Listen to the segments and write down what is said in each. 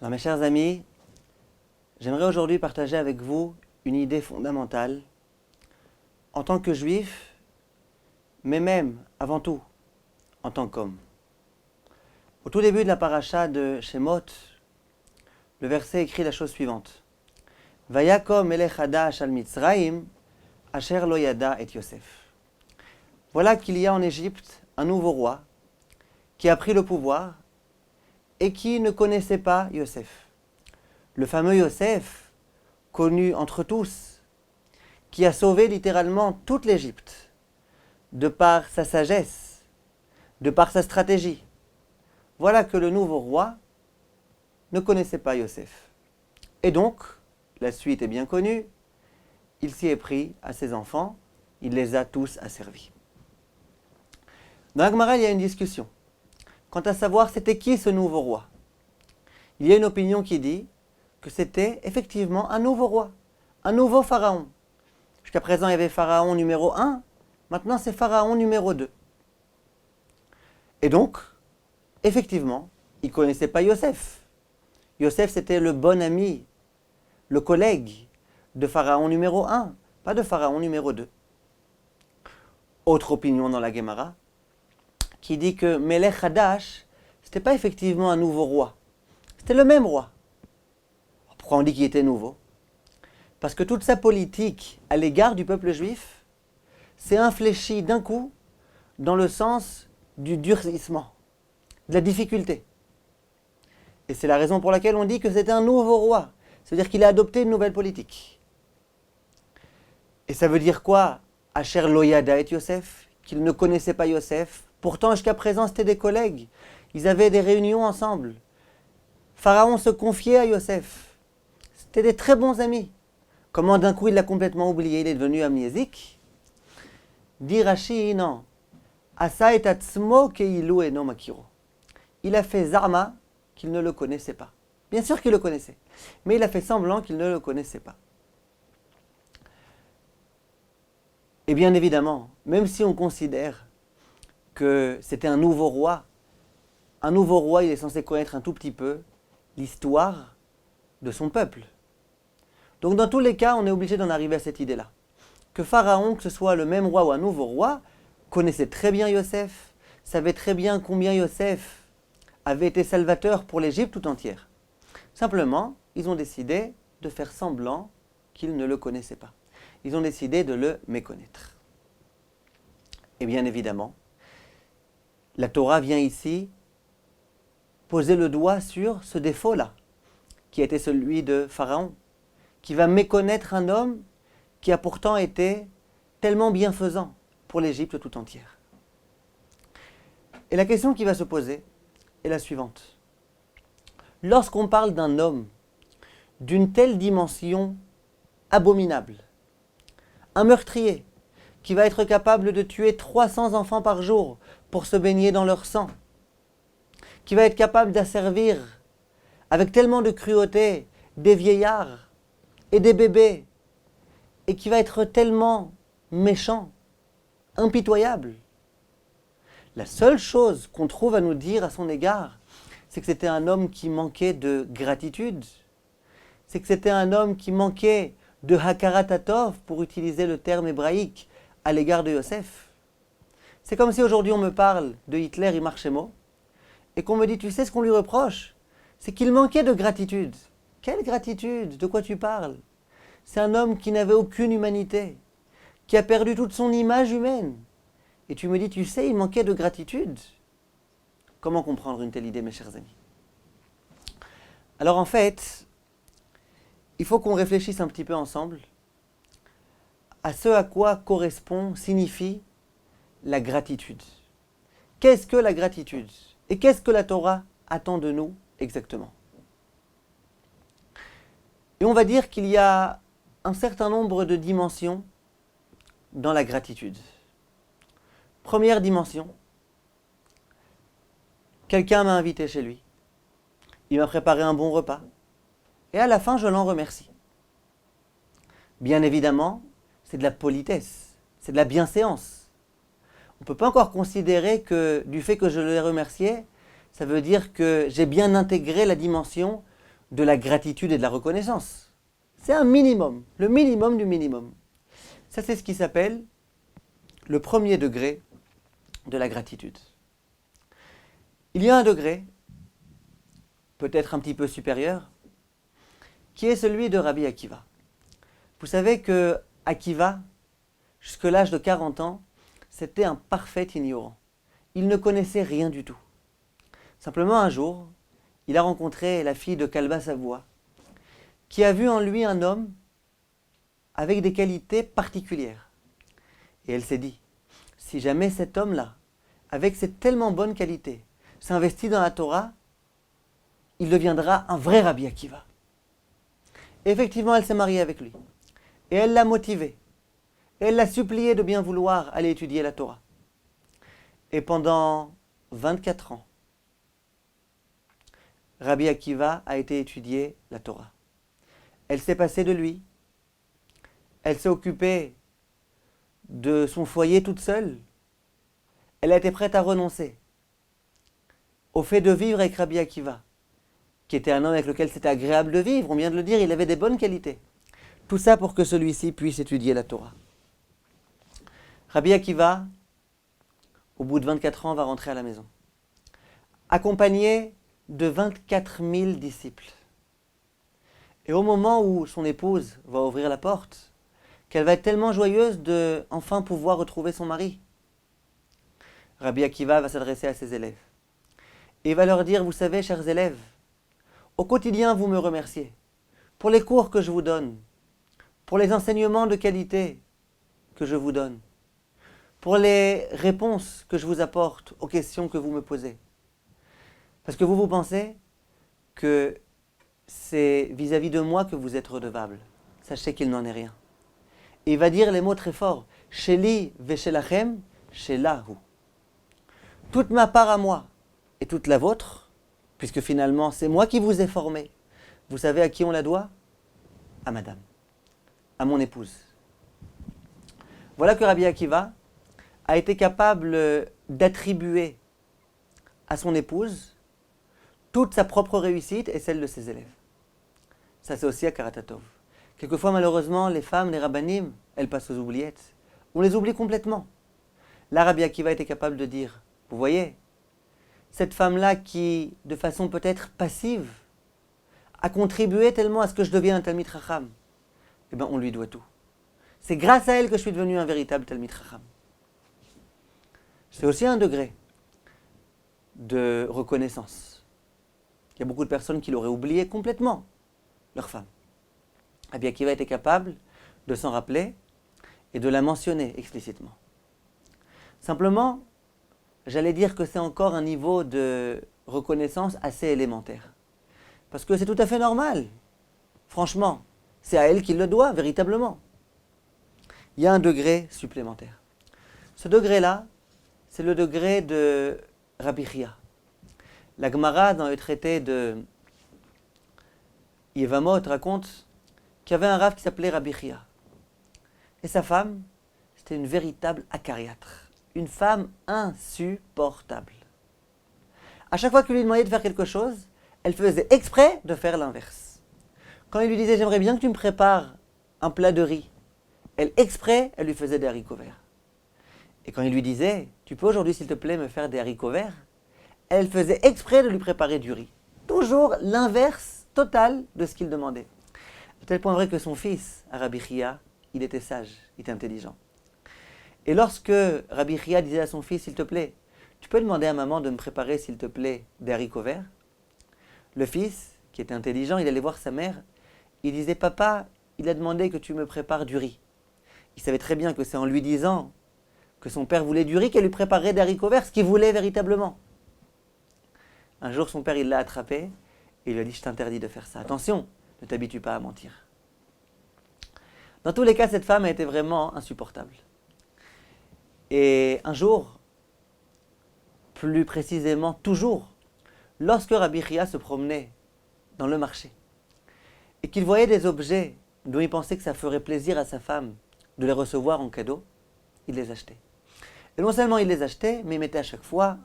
Alors mes chers amis, j'aimerais aujourd'hui partager avec vous une idée fondamentale. En tant que juif, mais même, avant tout, en tant qu'homme. Au tout début de la paracha de Shemot, le verset écrit la chose suivante. Vayakom melech hadash al Mitzrayim, asher lo yada et Yosef. Voilà qu'il y a en Égypte un nouveau roi qui a pris le pouvoir et qui ne connaissait pas Yosef. Le fameux Yosef, connu entre tous, qui a sauvé littéralement toute l'Égypte, de par sa sagesse, de par sa stratégie. Voilà que le nouveau roi ne connaissait pas Yosef. Et donc, la suite est bien connue, il s'y est pris à ses enfants, il les a tous asservis. Dans la Gemara, il y a une discussion. Quant à savoir c'était qui ce nouveau roi. Il y a une opinion qui dit que c'était effectivement un nouveau roi, un nouveau pharaon. Jusqu'à présent, il y avait pharaon numéro 1, maintenant c'est pharaon numéro 2. Et donc, effectivement, il ne connaissait pas Yosef. Yosef, c'était le bon ami, le collègue de pharaon numéro 1, pas de pharaon numéro 2. Autre opinion dans la Gemara, qui dit que Melech Hadash, ce n'était pas effectivement un nouveau roi. C'était le même roi. Pourquoi on dit qu'il était nouveau ? Parce que toute sa politique à l'égard du peuple juif s'est infléchie d'un coup dans le sens du durcissement, de la difficulté. Et c'est la raison pour laquelle on dit que c'était un nouveau roi. C'est-à-dire qu'il a adopté une nouvelle politique. Et ça veut dire quoi ? Asher lo yada et Yosef, qu'il ne connaissait pas Yosef. Pourtant, jusqu'à présent, c'était des collègues. Ils avaient des réunions ensemble. Pharaon se confiait à Yosef. C'était des très bons amis. Comment d'un coup il l'a complètement oublié, il est devenu amnésique ? Dit Rashi, non. Asa et atzmo keilu eno makiro. Il a fait Zarma qu'il ne le connaissait pas. Bien sûr qu'il le connaissait, mais il a fait semblant qu'il ne le connaissait pas. Et bien évidemment, même si on considère que c'était un nouveau roi, il est censé connaître un tout petit peu l'histoire de son peuple. Donc dans tous les cas, on est obligé d'en arriver à cette idée-là. Que Pharaon, que ce soit le même roi ou un nouveau roi, connaissait très bien Yosef, savait très bien combien Yosef avait été salvateur pour l'Égypte tout entière. Simplement, ils ont décidé de faire semblant qu'ils ne le connaissaient pas. Ils ont décidé de le méconnaître. Et bien évidemment, la Torah vient ici poser le doigt sur ce défaut-là, qui était celui de Pharaon, qui va méconnaître un homme qui a pourtant été tellement bienfaisant pour l'Égypte tout entière. Et la question qui va se poser est la suivante. Lorsqu'on parle d'un homme d'une telle dimension abominable, un meurtrier qui va être capable de tuer 300 enfants par jour pour se baigner dans leur sang, qui va être capable d'asservir avec tellement de cruauté des vieillards et des bébés, et qui va être tellement méchant, impitoyable. La seule chose qu'on trouve à nous dire à son égard, c'est que c'était un homme qui manquait de gratitude, c'est que c'était un homme qui manquait de hakarat hatov, pour utiliser le terme hébraïque, à l'égard de Yosef. C'est comme si aujourd'hui on me parle de Hitler Ymar Shemo, et qu'on me dit, tu sais ce qu'on lui reproche ? C'est qu'il manquait de gratitude. Quelle gratitude ? De quoi tu parles ? C'est un homme qui n'avait aucune humanité, qui a perdu toute son image humaine. Et tu me dis, tu sais, il manquait de gratitude. Comment comprendre une telle idée, mes chers amis ? Alors en fait, il faut qu'on réfléchisse un petit peu ensemble à ce à quoi signifie la gratitude. Qu'est-ce que la gratitude ? Et qu'est-ce que la Torah attend de nous exactement ? Et on va dire qu'il y a un certain nombre de dimensions dans la gratitude. Première dimension, quelqu'un m'a invité chez lui, il m'a préparé un bon repas, et à la fin je l'en remercie. Bien évidemment, c'est de la politesse, c'est de la bienséance. On ne peut pas encore considérer que du fait que je l'ai remercié, ça veut dire que j'ai bien intégré la dimension de la gratitude et de la reconnaissance. C'est un minimum, le minimum du minimum. Ça, c'est ce qui s'appelle le premier degré de la gratitude. Il y a un degré, peut-être un petit peu supérieur, qui est celui de Rabbi Akiva. Vous savez que Akiva, jusqu'à l'âge de 40 ans, c'était un parfait ignorant. Il ne connaissait rien du tout. Simplement un jour, il a rencontré la fille de Kalba Savoie, qui a vu en lui un homme avec des qualités particulières. Et elle s'est dit, si jamais cet homme-là, avec ces tellement bonnes qualités, s'investit dans la Torah, il deviendra un vrai Rabbi Akiva. Et effectivement, elle s'est mariée avec lui. Et elle l'a motivé. Et elle l'a supplié de bien vouloir aller étudier la Torah. Et pendant 24 ans, Rabbi Akiva a été étudier la Torah. Elle s'est passée de lui. Elle s'est occupée de son foyer toute seule. Elle a été prête à renoncer au fait de vivre avec Rabbi Akiva, qui était un homme avec lequel c'était agréable de vivre. On vient de le dire, il avait des bonnes qualités. Tout ça pour que celui-ci puisse étudier la Torah. Rabbi Akiva, au bout de 24 ans, va rentrer à la maison, accompagné de 24 000 disciples. Et au moment où son épouse va ouvrir la porte, qu'elle va être tellement joyeuse de enfin pouvoir retrouver son mari, Rabbi Akiva va s'adresser à ses élèves. Et il va leur dire, vous savez, chers élèves, au quotidien, vous me remerciez pour les cours que je vous donne, pour les enseignements de qualité que je vous donne, pour les réponses que je vous apporte aux questions que vous me posez. Parce que vous pensez que c'est vis-à-vis de moi que vous êtes redevable. Sachez qu'il n'en est rien. Et il va dire les mots très forts. Sheli veshelachem shelahu. Toute ma part à moi et toute la vôtre, puisque finalement c'est moi qui vous ai formé. Vous savez à qui on la doit? À madame, à mon épouse. Voilà que Rabbi Akiva a été capable d'attribuer à son épouse toute sa propre réussite et celle de ses élèves. Ça, c'est aussi à Karatatov. Quelquefois, malheureusement, les femmes, les rabbanim, elles passent aux oubliettes. On les oublie complètement. Là, Rabbi Akiva était capable de dire, vous voyez, cette femme-là qui, de façon peut-être passive, a contribué tellement à ce que je devienne un Talmid Chacham, eh bien, on lui doit tout. C'est grâce à elle que je suis devenu un véritable Talmid Chacham. C'est aussi un degré de reconnaissance. Il y a beaucoup de personnes qui l'auraient oublié complètement, leur femme. Rabbi Akiva était capable de s'en rappeler et de la mentionner explicitement. Simplement, j'allais dire que c'est encore un niveau de reconnaissance assez élémentaire. Parce que c'est tout à fait normal. Franchement, c'est à elle qu'il le doit, véritablement. Il y a un degré supplémentaire. Ce degré-là, c'est le degré de Rabbi Chia. La Gemara, dans le traité de Yevamot, raconte qu'il y avait un rav qui s'appelait Rabbi Chia. Et sa femme, c'était une véritable acariâtre. Une femme insupportable. À chaque fois qu'il lui demandait de faire quelque chose, elle faisait exprès de faire l'inverse. Quand il lui disait « j'aimerais bien que tu me prépares un plat de riz », elle lui faisait des haricots verts. Et quand il lui disait « tu peux aujourd'hui s'il te plaît me faire des haricots verts », elle faisait exprès de lui préparer du riz. Toujours l'inverse total de ce qu'il demandait. À tel point vrai que son fils, Rabbi Chia, il était sage, il était intelligent. Et lorsque Rabbi Chia disait à son fils, s'il te plaît, tu peux demander à maman de me préparer, s'il te plaît, des haricots verts? Le fils, qui était intelligent, il allait voir sa mère, il disait, papa, il a demandé que tu me prépares du riz. Il savait très bien que c'est en lui disant que son père voulait du riz qu'elle lui préparerait des haricots verts, ce qu'il voulait véritablement. Un jour, son père, il l'a attrapé et il lui a dit, je t'interdis de faire ça. Attention, ne t'habitue pas à mentir. Dans tous les cas, cette femme a été vraiment insupportable. Et un jour, plus précisément toujours, lorsque Rabbi Chia se promenait dans le marché et qu'il voyait des objets dont il pensait que ça ferait plaisir à sa femme de les recevoir en cadeau, il les achetait. Et non seulement il les achetait, mais il mettait à chaque fois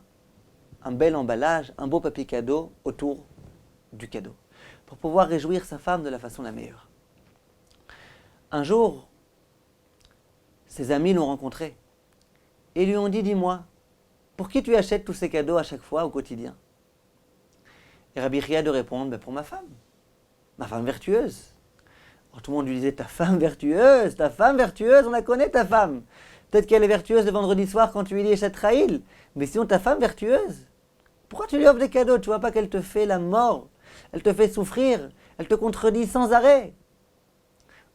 un bel emballage, un beau papier cadeau autour du cadeau. pour pouvoir réjouir sa femme de la façon la meilleure. Un jour, ses amis l'ont rencontré et lui ont dit, dis-moi, pour qui tu achètes tous ces cadeaux à chaque fois au quotidien? Et Rabbi Chia de répondre, pour ma femme vertueuse. Alors, tout le monde lui disait, ta femme vertueuse, on la connaît ta femme. Peut-être qu'elle est vertueuse le vendredi soir quand tu lui dis Eshet Chayil, mais sinon ta femme vertueuse. Pourquoi tu lui offres des cadeaux? Tu vois pas qu'elle te fait la mort, elle te fait souffrir, elle te contredit sans arrêt.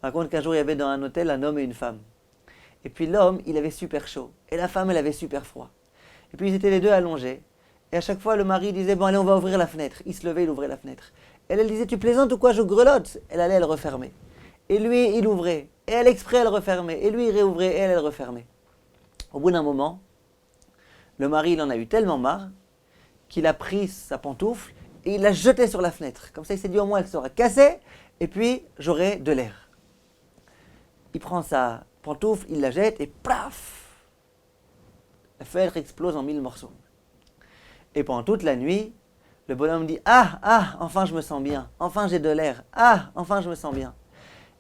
On raconte qu'un jour il y avait dans un hôtel un homme et une femme. Et puis l'homme, il avait super chaud, et la femme, elle avait super froid. Et puis ils étaient les deux allongés, et à chaque fois le mari disait, bon allez on va ouvrir la fenêtre. Il se levait, il ouvrait la fenêtre. Elle disait, tu plaisantes ou quoi, je grelotte? Elle allait, elle refermait. Et lui, il ouvrait, et elle exprès, elle refermait, et lui, il réouvrait, et elle refermait. Au bout d'un moment, le mari, il en a eu tellement marre, qu'il a pris sa pantoufle, et il l'a jetée sur la fenêtre. Comme ça, il s'est dit, au moins, elle sera cassée, et puis, j'aurai de l'air. Il prend sa pantoufle, il la jette, et plaf! La fenêtre explose en 1000 morceaux. Et pendant toute la nuit, le bonhomme dit, enfin je me sens bien, enfin j'ai de l'air, enfin je me sens bien.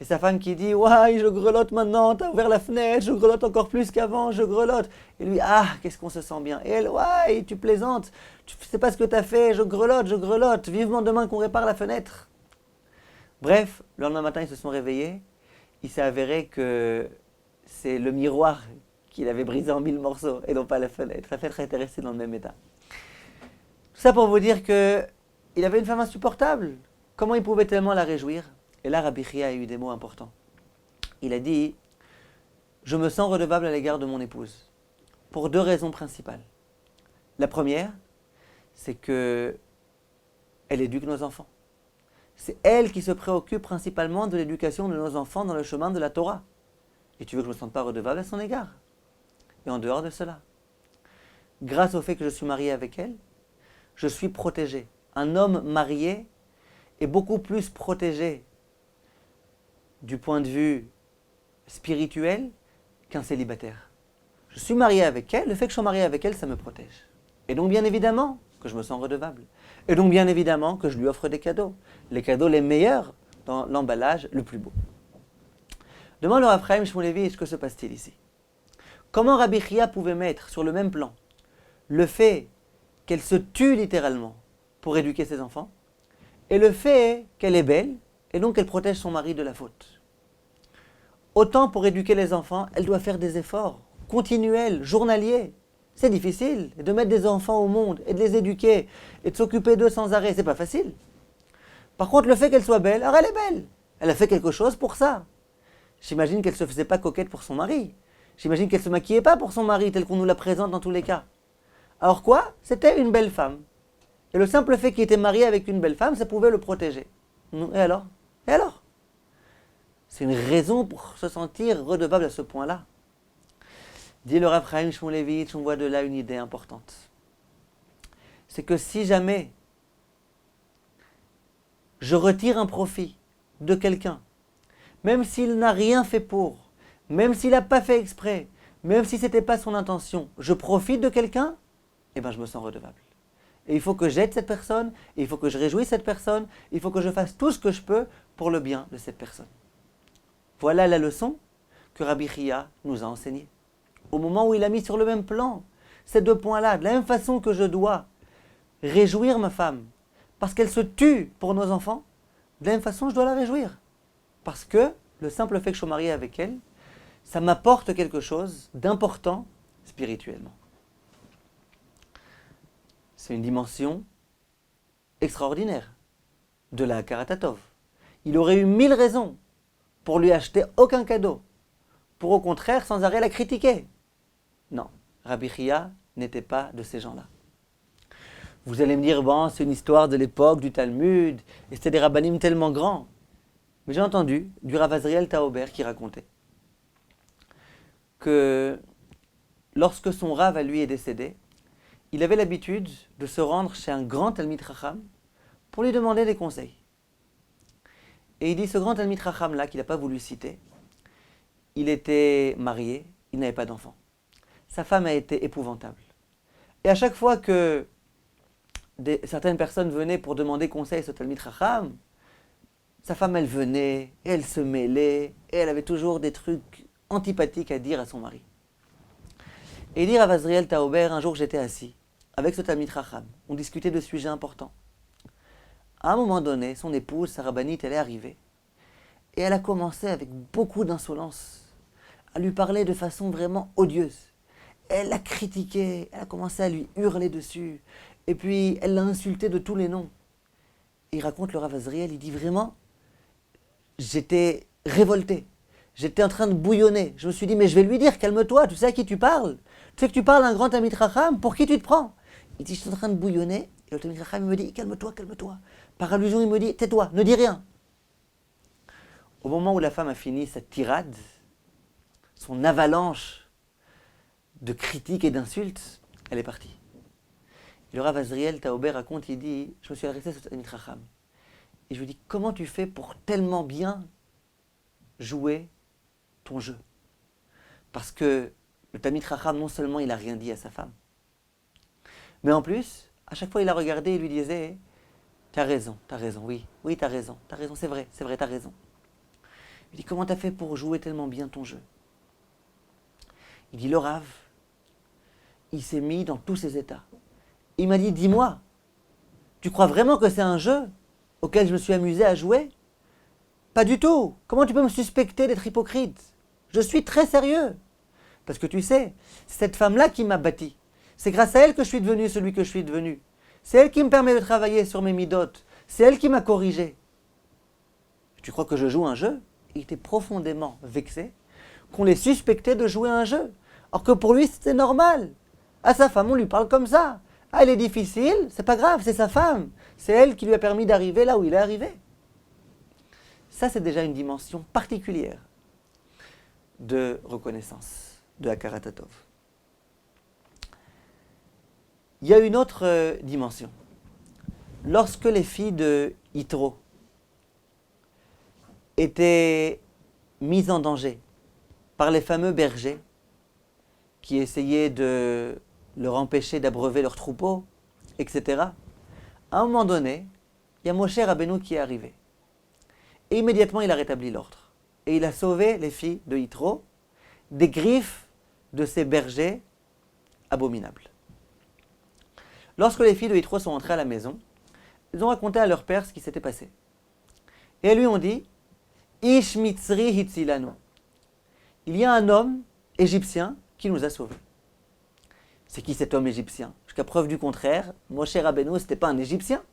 Et sa femme qui dit, ouais, je grelotte maintenant, t'as ouvert la fenêtre, je grelotte encore plus qu'avant, je grelotte. Et lui, qu'est-ce qu'on se sent bien. Et elle, ouais, tu plaisantes, tu sais pas ce que t'as fait, je grelotte, vivement demain qu'on répare la fenêtre. Bref, le lendemain matin, ils se sont réveillés, il s'est avéré que c'est le miroir qu'il avait brisé en 1000 morceaux, et non pas la fenêtre. La fenêtre était restée dans le même état. Tout ça pour vous dire qu'il avait une femme insupportable. Comment il pouvait tellement la réjouir? Et là, Rabbi Chia a eu des mots importants. Il a dit, je me sens redevable à l'égard de mon épouse, pour 2 raisons principales. La première, c'est que elle éduque nos enfants. C'est elle qui se préoccupe principalement de l'éducation de nos enfants dans le chemin de la Torah. Et tu veux que je ne me sente pas redevable à son égard? Et en dehors de cela, grâce au fait que je suis marié avec elle, je suis protégé. Un homme marié est beaucoup plus protégé du point de vue spirituel qu'un célibataire. Je suis marié avec elle, le fait que je sois marié avec elle, ça me protège. Et donc bien évidemment que je me sens redevable. Et donc bien évidemment que je lui offre des cadeaux. Les cadeaux les meilleurs dans l'emballage le plus beau. Demande le Rav Chaim Shmulevitch, que se passe-t-il ici? Comment Rabbi Chia pouvait mettre sur le même plan le fait qu'elle se tue littéralement pour éduquer ses enfants et le fait qu'elle est belle et donc qu'elle protège son mari de la faute? Autant pour éduquer les enfants, elle doit faire des efforts continuels, journaliers. C'est difficile de mettre des enfants au monde et de les éduquer et de s'occuper d'eux sans arrêt, c'est pas facile. Par contre, le fait qu'elle soit belle, alors elle est belle. Elle a fait quelque chose pour ça. J'imagine qu'elle ne se faisait pas coquette pour son mari. J'imagine qu'elle ne se maquillait pas pour son mari, tel qu'on nous la présente dans tous les cas. Alors quoi? C'était une belle femme. Et le simple fait qu'il était marié avec une belle femme, ça pouvait le protéger. Et alors? C'est une raison pour se sentir redevable à ce point-là. Dit le Rav Chaim Shmulevitch, on voit de là une idée importante. C'est que si jamais je retire un profit de quelqu'un, même s'il n'a rien fait pour, même s'il n'a pas fait exprès, même si ce n'était pas son intention, je profite de quelqu'un, je me sens redevable. Et il faut que j'aide cette personne, et il faut que je réjouisse cette personne, il faut que je fasse tout ce que je peux pour le bien de cette personne. Voilà la leçon que Rabbi Chia nous a enseignée. Au moment où il a mis sur le même plan ces 2 points-là, de la même façon que je dois réjouir ma femme, parce qu'elle se tue pour nos enfants, de la même façon je dois la réjouir. Parce que le simple fait que je sois marié avec elle, ça m'apporte quelque chose d'important spirituellement. C'est une dimension extraordinaire de la Hakarat-Hatov. Il aurait eu 1000 raisons pour lui acheter aucun cadeau, pour au contraire sans arrêt la critiquer. Non, Rabbi Chia n'était pas de ces gens-là. Vous allez me dire, c'est une histoire de l'époque du Talmud, et c'était des rabbanim tellement grands. Mais j'ai entendu du Rav Azriel Taober qui racontait que lorsque son Rav à lui est décédé, il avait l'habitude de se rendre chez un grand Talmid Chacham pour lui demander des conseils. Et il dit, ce grand Talmid Chacham là, qu'il n'a pas voulu citer, il était marié, il n'avait pas d'enfant. Sa femme a été épouvantable. Et à chaque fois que certaines personnes venaient pour demander conseil à ce Talmid Chacham, Sa femme, elle venait, et elle se mêlait, et elle avait toujours des trucs antipathiques à dire à son mari. Et dire à Azriel Taober, un jour j'étais assis, avec ce Talmid Chacham, on discutait de sujets importants. À un moment donné, son épouse, sa rabbinite, elle est arrivée, et elle a commencé avec beaucoup d'insolence à lui parler de façon vraiment odieuse. Elle l'a critiqué, elle a commencé à lui hurler dessus, et puis elle l'a insulté de tous les noms. Et il raconte le Rav Azriel, il dit vraiment, j'étais révolté, j'étais en train de bouillonner. Je me suis dit, mais je vais lui dire, calme-toi, tu sais à qui tu parles? Tu sais que tu parles à un grand Talmid Chacham, pour qui tu te prends? Il dit, je suis en train de bouillonner, et le Talmid Chacham me dit, calme-toi, calme-toi. Par allusion, il me dit, tais-toi, ne dis rien. Au moment où la femme a fini cette tirade, son avalanche de critiques et d'insultes, elle est partie. Et le Rav Azriel Taober raconte, il dit, je me suis adressé à ce Talmid Chacham. Et je lui dis, comment tu fais pour tellement bien jouer ton jeu? Parce que le Talmid Chacham, non seulement il n'a rien dit à sa femme, mais en plus, à chaque fois il la regardé et lui disait, t'as raison, oui, t'as raison, c'est vrai, t'as raison. Il dit, comment t'as fait pour jouer tellement bien ton jeu? Il dit, le Rav, il s'est mis dans tous ses états. Il m'a dit, dis-moi, tu crois vraiment que c'est un jeu auquel je me suis amusé à jouer? Pas du tout. Comment tu peux me suspecter d'être hypocrite? Je suis très sérieux. Parce que tu sais, c'est cette femme-là qui m'a bâti. C'est grâce à elle que je suis devenu celui que je suis devenu. C'est elle qui me permet de travailler sur mes midotes. C'est elle qui m'a corrigé. Tu crois que je joue un jeu? Il était profondément vexé qu'on l'ait suspecté de jouer un jeu. Or que pour lui, c'était normal. À sa femme, on lui parle comme ça. Ah, elle est difficile, c'est pas grave, c'est sa femme. C'est elle qui lui a permis d'arriver là où il est arrivé. Ça, c'est déjà une dimension particulière de reconnaissance, de Hakarat Hatov. Il y a une autre dimension. Lorsque les filles de Yitro étaient mises en danger par les fameux bergers qui essayaient de leur empêcher d'abreuver leurs troupeaux, etc., à un moment donné, il y a Moshe Rabbeinu qui est arrivé. Et immédiatement, il a rétabli l'ordre. Et il a sauvé les filles de Yitro des griffes de ces bergers abominables. Lorsque les filles de Yitro sont entrées à la maison, elles ont raconté à leur père ce qui s'était passé. Et elles lui ont dit, Ish mitzri hitzilanu. Il y a un homme égyptien qui nous a sauvés. C'est qui cet homme égyptien? Jusqu'à preuve du contraire, Moshe Rabbeinu, ce n'était pas un Égyptien.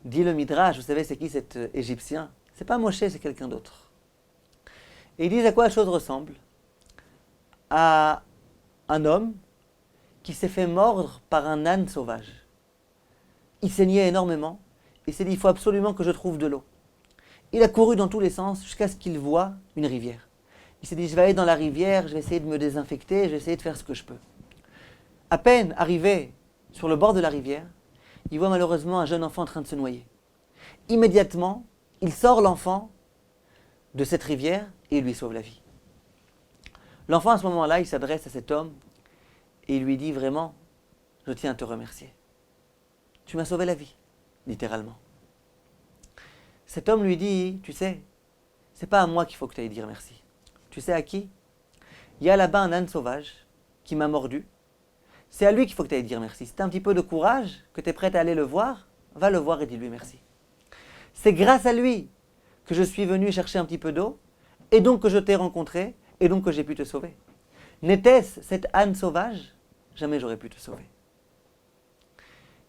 Dit le Midrash, vous savez c'est qui cet Égyptien? C'est pas Moshe, c'est quelqu'un d'autre. Et ils disent à quoi la chose ressemble? À un homme qui s'est fait mordre par un âne sauvage. Il saignait énormément, et il s'est dit, il faut absolument que je trouve de l'eau. Il a couru dans tous les sens jusqu'à ce qu'il voie une rivière. Il s'est dit, je vais aller dans la rivière, je vais essayer de me désinfecter, je vais essayer de faire ce que je peux. À peine arrivé sur le bord de la rivière, il voit malheureusement un jeune enfant en train de se noyer. Immédiatement, il sort l'enfant de cette rivière et il lui sauve la vie. L'enfant, à ce moment-là, il s'adresse à cet homme et il lui dit vraiment, je tiens à te remercier. Tu m'as sauvé la vie, littéralement. Cet homme lui dit, tu sais, c'est pas à moi qu'il faut que tu ailles dire merci. Tu sais à qui? Il y a là-bas un âne sauvage qui m'a mordu. C'est à lui qu'il faut que tu ailles dire merci. Si tu as un petit peu de courage, que tu es prête à aller le voir, va le voir et dis-lui merci. C'est grâce à lui que je suis venu chercher un petit peu d'eau, et donc que je t'ai rencontré, et donc que j'ai pu te sauver. N'était-ce cet âne sauvage, jamais j'aurais pu te sauver.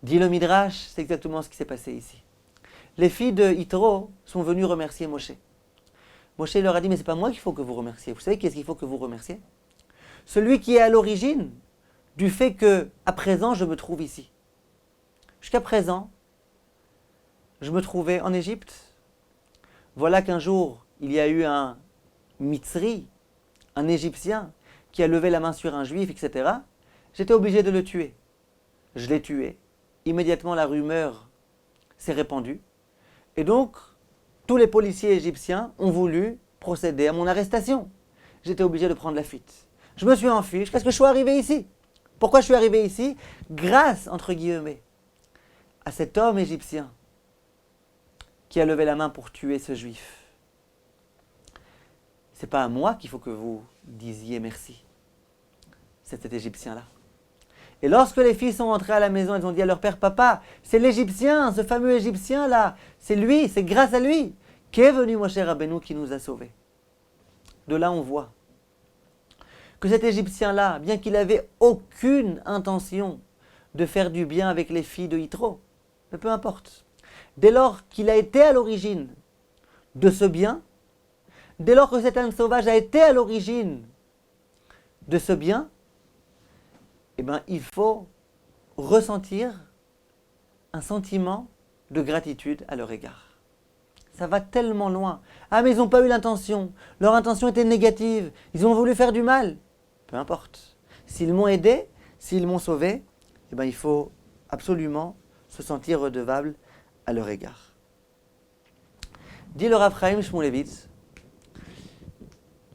Dit le Midrash, c'est exactement ce qui s'est passé ici. Les filles de Yitro sont venues remercier Moshe. Moshe leur a dit, mais c'est pas moi qu'il faut que vous remerciez. Vous savez qu'est-ce qu'il faut que vous remerciez? Celui qui est à l'origine du fait que, à présent, je me trouve ici. Jusqu'à présent, je me trouvais en Égypte. Voilà qu'un jour, il y a eu un Mitzri, un Égyptien, qui a levé la main sur un Juif, etc. J'étais obligé de le tuer. Je l'ai tué. Immédiatement, la rumeur s'est répandue. Et donc, tous les policiers égyptiens ont voulu procéder à mon arrestation. J'étais obligé de prendre la fuite. Je me suis enfui jusqu'à ce que je sois arrivé ici. Pourquoi je suis arrivé ici? Grâce, entre guillemets, à cet homme égyptien qui a levé la main pour tuer ce juif. C'est pas à moi qu'il faut que vous disiez merci. C'est cet Égyptien-là. Et lorsque les filles sont rentrées à la maison, elles ont dit à leur père, papa, c'est l'Égyptien, ce fameux Égyptien-là, c'est lui, c'est grâce à lui qu'est venu Moshe Rabbeinu qui nous a sauvés. De là, on voit que cet Égyptien-là, bien qu'il n'avait aucune intention de faire du bien avec les filles de Yitro, mais peu importe, dès lors qu'il a été à l'origine de ce bien, dès lors que cet âne sauvage a été à l'origine de ce bien, eh bien, il faut ressentir un sentiment de gratitude à leur égard. Ça va tellement loin. Ah, mais ils n'ont pas eu l'intention. Leur intention était négative. Ils ont voulu faire du mal. Peu importe. S'ils m'ont aidé, s'ils m'ont sauvé, eh bien, il faut absolument se sentir redevable à leur égard. Dit le Rav Chaim Shmulevitz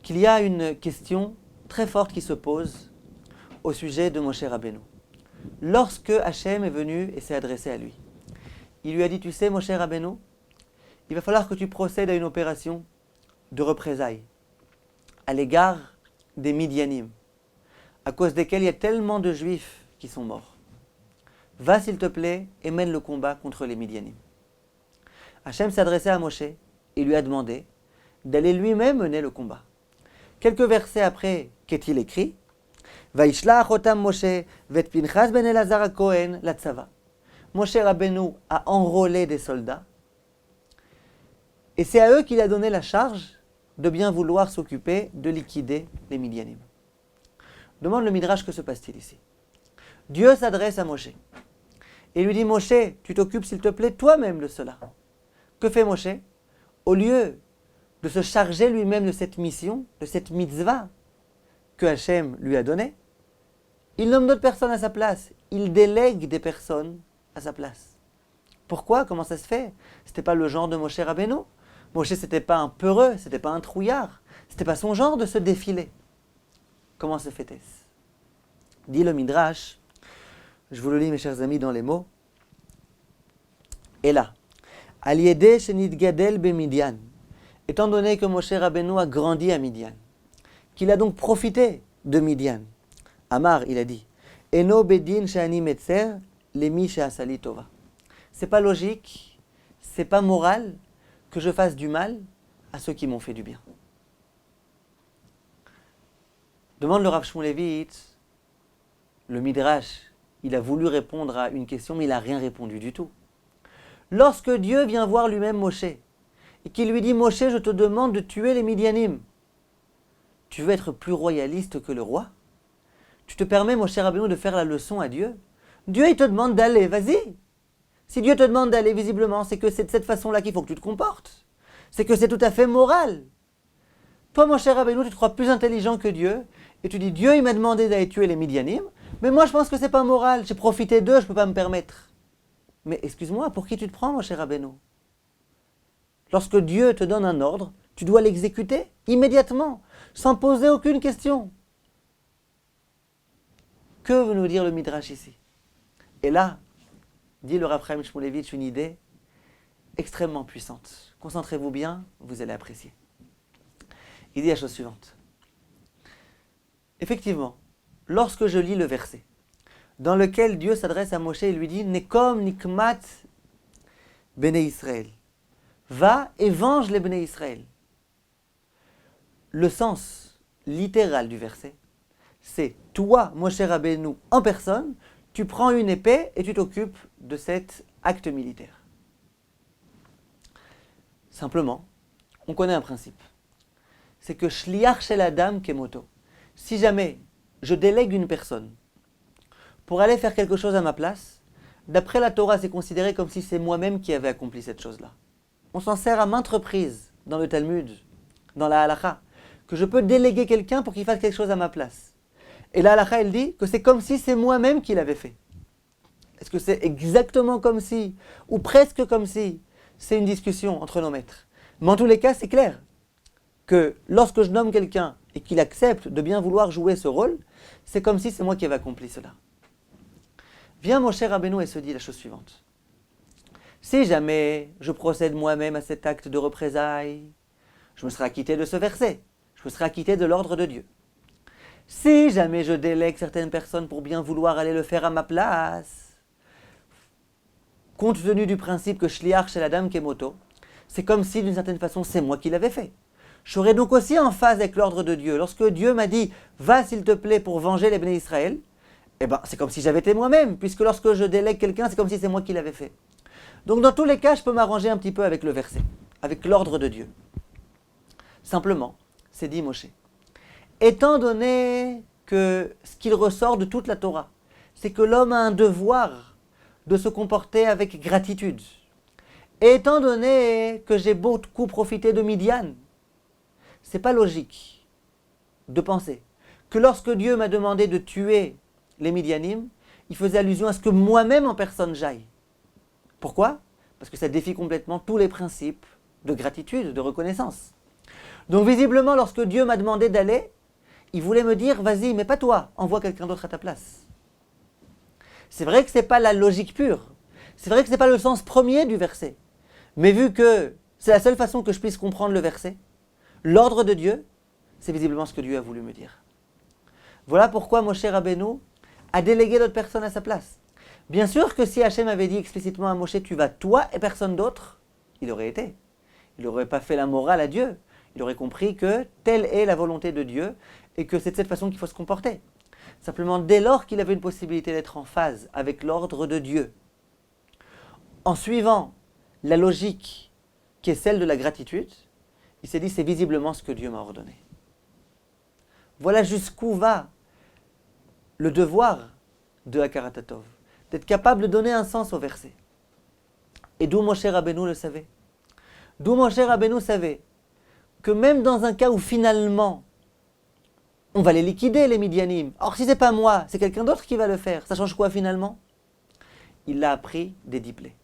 qu'il y a une question très forte qui se pose au sujet de Moshe Rabbeinu. Lorsque Hachem est venu et s'est adressé à lui, il lui a dit, tu sais Moshe Rabbeinu, il va falloir que tu procèdes à une opération de représailles à l'égard des Midianim, à cause desquels il y a tellement de Juifs qui sont morts. Va s'il te plaît et mène le combat contre les Midianim. Hachem s'est adressé à Moshe et lui a demandé d'aller lui-même mener le combat. Quelques versets après, qu'est-il écrit? Vaishlach otam Moshe vet Pinchas ben Elazar ha-Kohen latzava. Moshe Rabbeinu a enrôlé des soldats et c'est à eux qu'il a donné la charge de bien vouloir s'occuper de liquider les Midianim. Demande le Midrash, que se passe-t-il ici? Dieu s'adresse à Moshe et lui dit, Moshe, tu t'occupes s'il te plaît toi-même de cela. Que fait Moshe? Au lieu de se charger lui-même de cette mission, de cette mitzvah que Hachem lui a donnée, il nomme d'autres personnes à sa place. Il délègue des personnes à sa place. Pourquoi? Comment ça se fait? C'était pas le genre de Moshe Rabbeinu. Moshe, c'était pas un peureux, c'était pas un trouillard. C'était pas son genre de se défiler. Comment se fait-ce? Dit le Midrash, je vous le lis mes chers amis dans les mots. Et là, Al yedeh shenitgadel bemidian, étant donné que Moshe Rabbeinu a grandi à Midian, qu'il a donc profité de Midian. Amar, il a dit, Eno bedin she'ani metzer lemi she'asali tova. C'est pas logique, c'est pas moral que je fasse du mal à ceux qui m'ont fait du bien. Demande le Rav Shmulevitz, le Midrash, il a voulu répondre à une question, mais il n'a rien répondu du tout. Lorsque Dieu vient voir lui-même Moshe, et qu'il lui dit, Moshe, je te demande de tuer les Midianim, tu veux être plus royaliste que le roi? Tu te permets, Moshe Rabbeinu, de faire la leçon à Dieu? Dieu, il te demande d'aller, vas-y. Si Dieu te demande d'aller, visiblement, c'est que c'est de cette façon-là qu'il faut que tu te comportes. C'est que c'est tout à fait moral. Toi, Moshe Rabbeinu, tu te crois plus intelligent que Dieu, et tu dis, Dieu, il m'a demandé d'aller tuer les Midianim, mais moi, je pense que c'est pas moral. J'ai profité d'eux, je peux pas me permettre. Mais excuse-moi, pour qui tu te prends, Moshe Rabbeinu? Lorsque Dieu te donne un ordre, tu dois l'exécuter immédiatement, sans poser aucune question. Que veut nous dire le Midrash ici? Et là, dit le Rav Chaim Shmulevitz, une idée extrêmement puissante. Concentrez-vous bien, vous allez apprécier. Il dit la chose suivante. Effectivement, lorsque je lis le verset dans lequel Dieu s'adresse à Moshe et lui dit « Nekom nikmat bnei Israël » va et venge les bnei Israël. Le sens littéral du verset, c'est toi, Moshe Rabbeinu, en personne, tu prends une épée et tu t'occupes de cet acte militaire. Simplement, on connaît un principe. C'est que shliach shel adam kemoto. Si jamais je délègue une personne pour aller faire quelque chose à ma place, d'après la Torah, c'est considéré comme si c'est moi-même qui avais accompli cette chose-là. On s'en sert à maintes reprises dans le Talmud, dans la halakha, que je peux déléguer quelqu'un pour qu'il fasse quelque chose à ma place. Et la halakha, elle dit que c'est comme si c'est moi-même qui l'avais fait. Est-ce que c'est exactement comme si, ou presque comme si, c'est une discussion entre nos maîtres? Mais en tous les cas, c'est clair que lorsque je nomme quelqu'un et qu'il accepte de bien vouloir jouer ce rôle, c'est comme si c'est moi qui avais accompli cela. Vient Moshe Rabbeinu et se dit la chose suivante. Si jamais je procède moi-même à cet acte de représailles, je me serai acquitté de ce verset, je me serai acquitté de l'ordre de Dieu. Si jamais je délègue certaines personnes pour bien vouloir aller le faire à ma place, compte tenu du principe que Shliach chez la dame Kemoto, c'est comme si d'une certaine façon c'est moi qui l'avais fait. Je serai donc aussi en phase avec l'ordre de Dieu. Lorsque Dieu m'a dit « Va s'il te plaît pour venger les béné Israël », eh ben, c'est comme si j'avais été moi-même, puisque lorsque je délègue quelqu'un, c'est comme si c'est moi qui l'avais fait. Donc dans tous les cas, je peux m'arranger un petit peu avec le verset, avec l'ordre de Dieu. Simplement, c'est dit Moshe. Étant donné que ce qu'il ressort de toute la Torah, c'est que l'homme a un devoir de se comporter avec gratitude. Et étant donné que j'ai beaucoup profité de Midian, c'est pas logique de penser que lorsque Dieu m'a demandé de tuer les Midianim, il faisait allusion à ce que moi-même en personne j'aille. Pourquoi ? Parce que ça défie complètement tous les principes de gratitude, de reconnaissance. Donc visiblement, lorsque Dieu m'a demandé d'aller, il voulait me dire, vas-y, mais pas toi, envoie quelqu'un d'autre à ta place. C'est vrai que ce n'est pas la logique pure, c'est vrai que ce n'est pas le sens premier du verset, mais vu que c'est la seule façon que je puisse comprendre le verset, l'ordre de Dieu, c'est visiblement ce que Dieu a voulu me dire. Voilà pourquoi Moshe Rabbeinu a délégué d'autres personnes à sa place. Bien sûr que si Hachem avait dit explicitement à Moshe, tu vas toi et personne d'autre, il aurait été. Il n'aurait pas fait la morale à Dieu. Il aurait compris que telle est la volonté de Dieu et que c'est de cette façon qu'il faut se comporter. Simplement, dès lors qu'il avait une possibilité d'être en phase avec l'ordre de Dieu, en suivant la logique qui est celle de la gratitude, il s'est dit, c'est visiblement ce que Dieu m'a ordonné. Voilà jusqu'où va le devoir de Hakaratatov, d'être capable de donner un sens au verset. Et d'où Moshe Rabbeinu le savait. D'où Moshe Rabbeinu savait que même dans un cas où finalement on va les liquider les Midianim, or si c'est pas moi, c'est quelqu'un d'autre qui va le faire, ça change quoi finalement ? Il l'a appris des 10 plaies.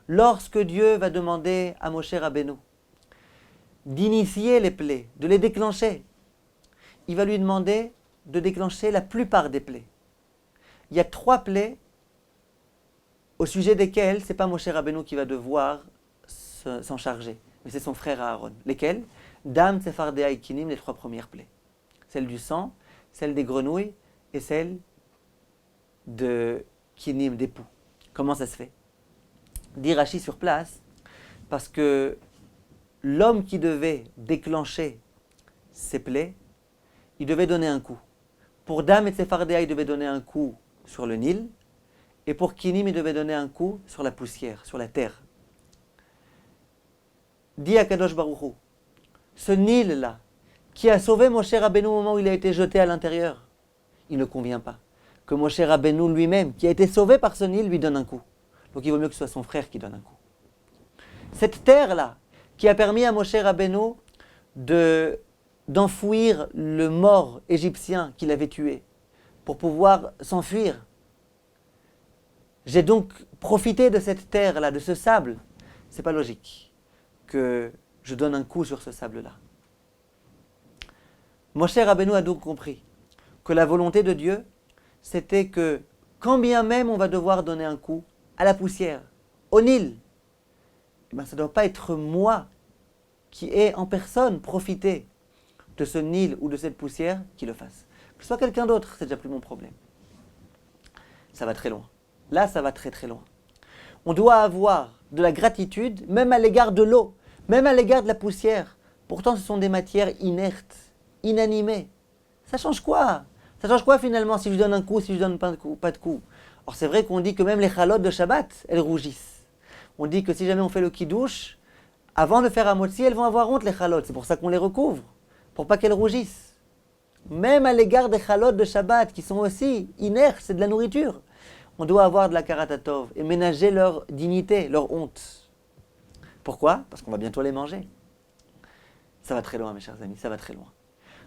Lorsque Dieu va demander à Moshe Rabbeinu d'initier les plaies, de les déclencher, il va lui demander de déclencher la plupart des plaies. Il y a 3 plaies au sujet desquelles c'est pas Moshe Rabbeinu qui va devoir s'en charger, mais c'est son frère Aaron. Lesquelles ? Dam, Tsefardéa et Kinim, les 3 premières plaies. Celle du sang, celle des grenouilles et celle de Kinim, des poux. Comment ça se fait ? Dit Rashi sur place, parce que l'homme qui devait déclencher ces plaies, il devait donner un coup. Pour Dam et Tsefardéa, il devait donner un coup sur le Nil, et pour Kinim, il devait donner un coup sur la poussière, sur la terre. Dit Akadosh Baruch Hu, ce Nil-là, qui a sauvé Moshe Rabbeinu au moment où il a été jeté à l'intérieur, il ne convient pas que Moshe Rabbeinu lui-même, qui a été sauvé par ce Nil, lui donne un coup. Donc il vaut mieux que ce soit son frère qui donne un coup. Cette terre-là, qui a permis à Moshe Rabbeinu d'enfouir le mort égyptien qu'il avait tué, pour pouvoir s'enfuir. J'ai donc profité de cette terre-là, de ce sable. C'est pas logique que je donne un coup sur ce sable-là. Moshe Rabbeinu a donc compris que la volonté de Dieu, c'était que, quand bien même on va devoir donner un coup à la poussière, au Nil, ça ne doit pas être moi qui ai en personne profité de ce Nil ou de cette poussière qui le fasse. Que ce soit quelqu'un d'autre, c'est déjà plus mon problème. Ça va très loin. Là, ça va très très loin. On doit avoir de la gratitude, même à l'égard de l'eau, même à l'égard de la poussière. Pourtant, ce sont des matières inertes, inanimées. Ça change quoi ? Ça change quoi finalement si je donne un coup, si je donne pas de coup ? Or, c'est vrai qu'on dit que même les chalotes de Shabbat, elles rougissent. On dit que si jamais on fait le kiddush, avant de faire un motzi, elles vont avoir honte les chalotes. C'est pour ça qu'on les recouvre, pour pas qu'elles rougissent. Même à l'égard des chalotes de Shabbat, qui sont aussi inertes, c'est de la nourriture. On doit avoir de la karatatov et ménager leur dignité, leur honte. Pourquoi ? Parce qu'on va bientôt les manger. Ça va très loin, mes chers amis, ça va très loin.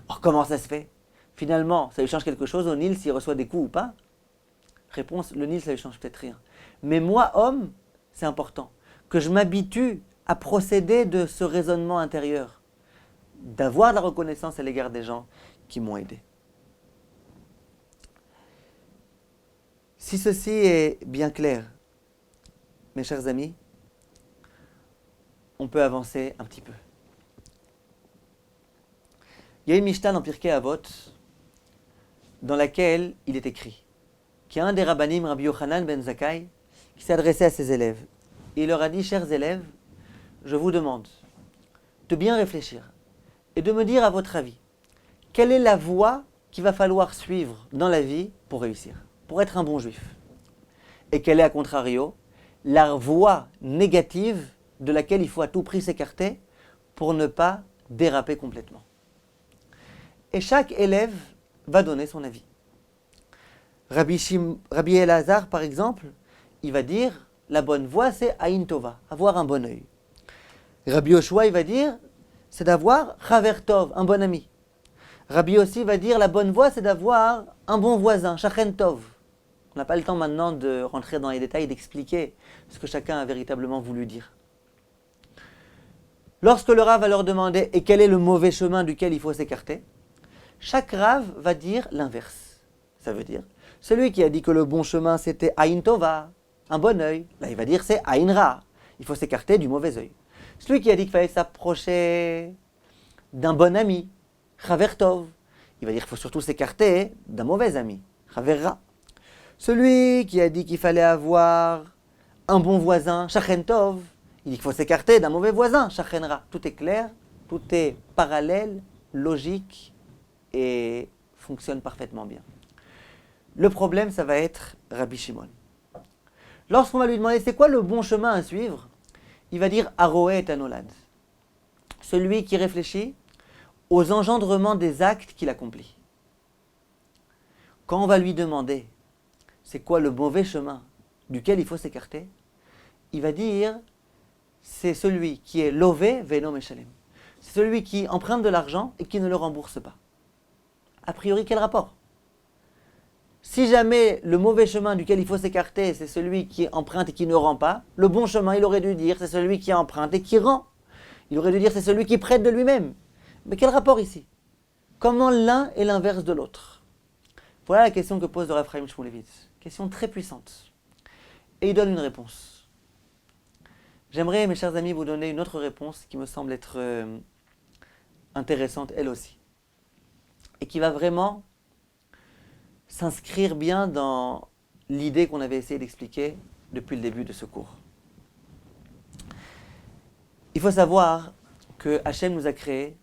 Or, comment ça se fait ? Finalement, ça lui change quelque chose au Nil s'il reçoit des coups ou pas ? Réponse, le Nil, ça lui change peut-être rien. Mais moi, homme, c'est important que je m'habitue à procéder de ce raisonnement intérieur, d'avoir de la reconnaissance à l'égard des gens qui m'ont aidé. Si ceci est bien clair, mes chers amis, on peut avancer un petit peu. Il y a une Mishnah dans Pirkei Avot dans laquelle il est écrit qu'il y a un des rabbanim, Rabbi Yochanan ben Zakkai, qui s'est adressé à ses élèves. Et il leur a dit, chers élèves, je vous demande de bien réfléchir et de me dire à votre avis, quelle est la voie qu'il va falloir suivre dans la vie pour réussir, pour être un bon juif. Et quelle est, à contrario, la voie négative de laquelle il faut à tout prix s'écarter pour ne pas déraper complètement. Et chaque élève va donner son avis. Rabbi Elazar, par exemple, il va dire, la bonne voie, c'est Aïn Tova, avoir un bon œil. Rabbi Yoshua, il va dire, c'est d'avoir Chaver Tov, un bon ami. Rabbi aussi va dire, la bonne voie, c'est d'avoir un bon voisin, Shachen Tov. On n'a pas le temps maintenant de rentrer dans les détails, d'expliquer ce que chacun a véritablement voulu dire. Lorsque le Rav va leur demander, et quel est le mauvais chemin duquel il faut s'écarter, chaque Rav va dire l'inverse. Ça veut dire, celui qui a dit que le bon chemin c'était Aïn Tova, un bon œil, là il va dire c'est Aïn Ra, il faut s'écarter du mauvais œil. Celui qui a dit qu'il fallait s'approcher d'un bon ami, Chaver Tov, il va dire qu'il faut surtout s'écarter d'un mauvais ami, Chaver Ra. Celui qui a dit qu'il fallait avoir un bon voisin, Shachen Tov, il dit qu'il faut s'écarter d'un mauvais voisin, Shachen Ra. Tout est clair, tout est parallèle, logique et fonctionne parfaitement bien. Le problème, ça va être Rabbi Shimon. Lorsqu'on va lui demander c'est quoi le bon chemin à suivre, il va dire Aroé et Anolad. Celui qui réfléchit aux engendrements des actes qu'il accomplit. Quand on va lui demander c'est quoi le mauvais chemin duquel il faut s'écarter, il va dire c'est celui qui est lové venom meshalem. C'est celui qui emprunte de l'argent et qui ne le rembourse pas. A priori, quel rapport? Si jamais le mauvais chemin duquel il faut s'écarter, c'est celui qui emprunte et qui ne rend pas, le bon chemin, il aurait dû dire, c'est celui qui emprunte et qui rend. Il aurait dû dire, c'est celui qui prête de lui-même. Mais quel rapport ici? Comment l'un est l'inverse de l'autre? Voilà la question que pose le Rav Chaim Shmulevitz. Question très puissante. Et il donne une réponse. J'aimerais, mes chers amis, vous donner une autre réponse qui me semble être intéressante, elle aussi. Et qui va vraiment s'inscrire bien dans l'idée qu'on avait essayé d'expliquer depuis le début de ce cours. Il faut savoir que Hachem nous a créés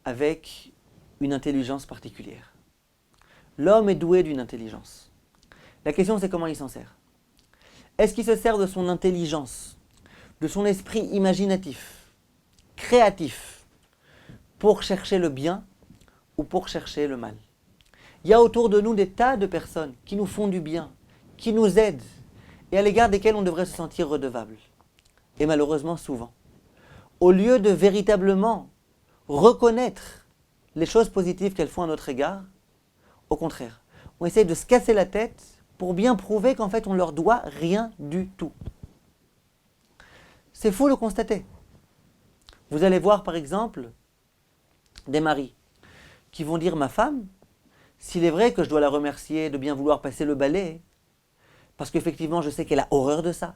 avec une intelligence particulière. L'homme est doué d'une intelligence. La question, c'est comment il s'en sert. Est-ce qu'il se sert de son intelligence, de son esprit imaginatif, créatif, pour chercher le bien ou pour chercher le mal? Il y a autour de nous des tas de personnes qui nous font du bien, qui nous aident et à l'égard desquelles on devrait se sentir redevable. Et malheureusement souvent, au lieu de véritablement reconnaître les choses positives qu'elles font à notre égard, au contraire, on essaie de se casser la tête pour bien prouver qu'en fait on ne leur doit rien du tout. C'est fou de le constater. Vous allez voir par exemple des maris qui vont dire ma femme, s'il est vrai que je dois la remercier de bien vouloir passer le balai, parce qu'effectivement je sais qu'elle a horreur de ça,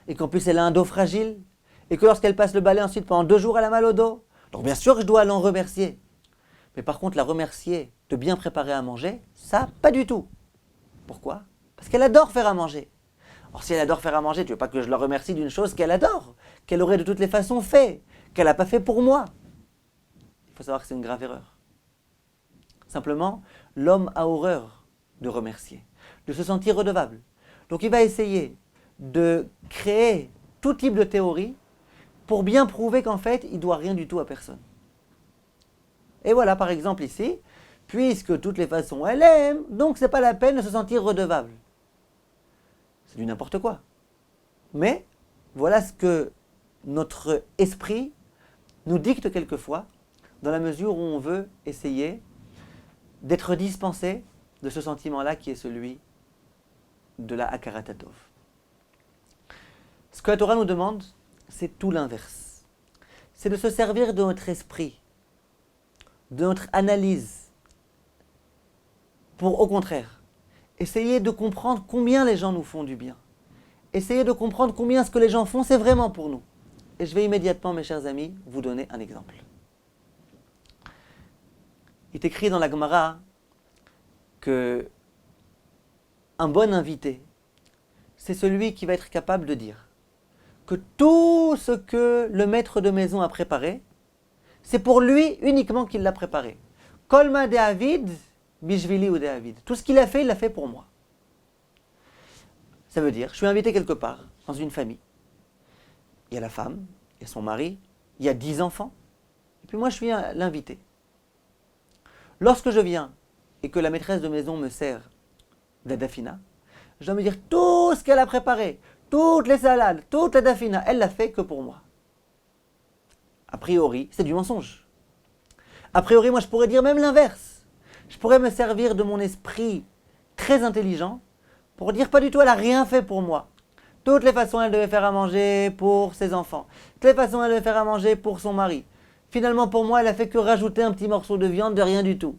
et qu'en plus elle a un dos fragile, et que lorsqu'elle passe le balai ensuite pendant 2 jours elle a mal au dos, donc bien sûr que je dois l'en remercier. Mais par contre la remercier de bien préparer à manger, ça pas du tout. Pourquoi? Parce qu'elle adore faire à manger. Or si elle adore faire à manger, tu veux pas que je la remercie d'une chose qu'elle adore, qu'elle aurait de toutes les façons fait, qu'elle n'a pas fait pour moi. Il faut savoir que c'est une grave erreur. Simplement, l'homme a horreur de remercier, de se sentir redevable. Donc il va essayer de créer tout type de théorie pour bien prouver qu'en fait, il ne doit rien du tout à personne. Et voilà, par exemple ici, puisque de toutes les façons elle aime, donc c'est pas la peine de se sentir redevable. C'est du n'importe quoi. Mais voilà ce que notre esprit nous dicte quelquefois, dans la mesure où on veut essayer d'être dispensé de ce sentiment-là qui est celui de la Hakarat Hatov. Ce que la Torah nous demande, c'est tout l'inverse. C'est de se servir de notre esprit, de notre analyse, pour au contraire, essayer de comprendre combien les gens nous font du bien. Essayer de comprendre combien ce que les gens font, c'est vraiment pour nous. et je vais immédiatement, mes chers amis, vous donner un exemple. Il est écrit dans la Gemara que un bon invité, c'est celui qui va être capable de dire que tout ce que le maître de maison a préparé, c'est pour lui uniquement qu'il l'a préparé. Kolma de Avid, Bishvili ou de Avid. Tout ce qu'il a fait, il l'a fait pour moi. Ça veut dire, je suis invité quelque part, dans une famille. Il y a la femme, il y a son mari, il y a 10 enfants. Et puis moi, je suis l'invité. Lorsque je viens et que la maîtresse de maison me sert de la dafina, je dois me dire tout ce qu'elle a préparé, toutes les salades, toute la dafina, elle l'a fait que pour moi. A priori, c'est du mensonge. A priori, moi, je pourrais dire même l'inverse. Je pourrais me servir de mon esprit très intelligent pour dire pas du tout, elle n'a rien fait pour moi. Toutes les façons, elle devait faire à manger pour ses enfants. Toutes les façons, elle devait faire à manger pour son mari. Finalement, pour moi, elle a fait que rajouter un petit morceau de viande de rien du tout.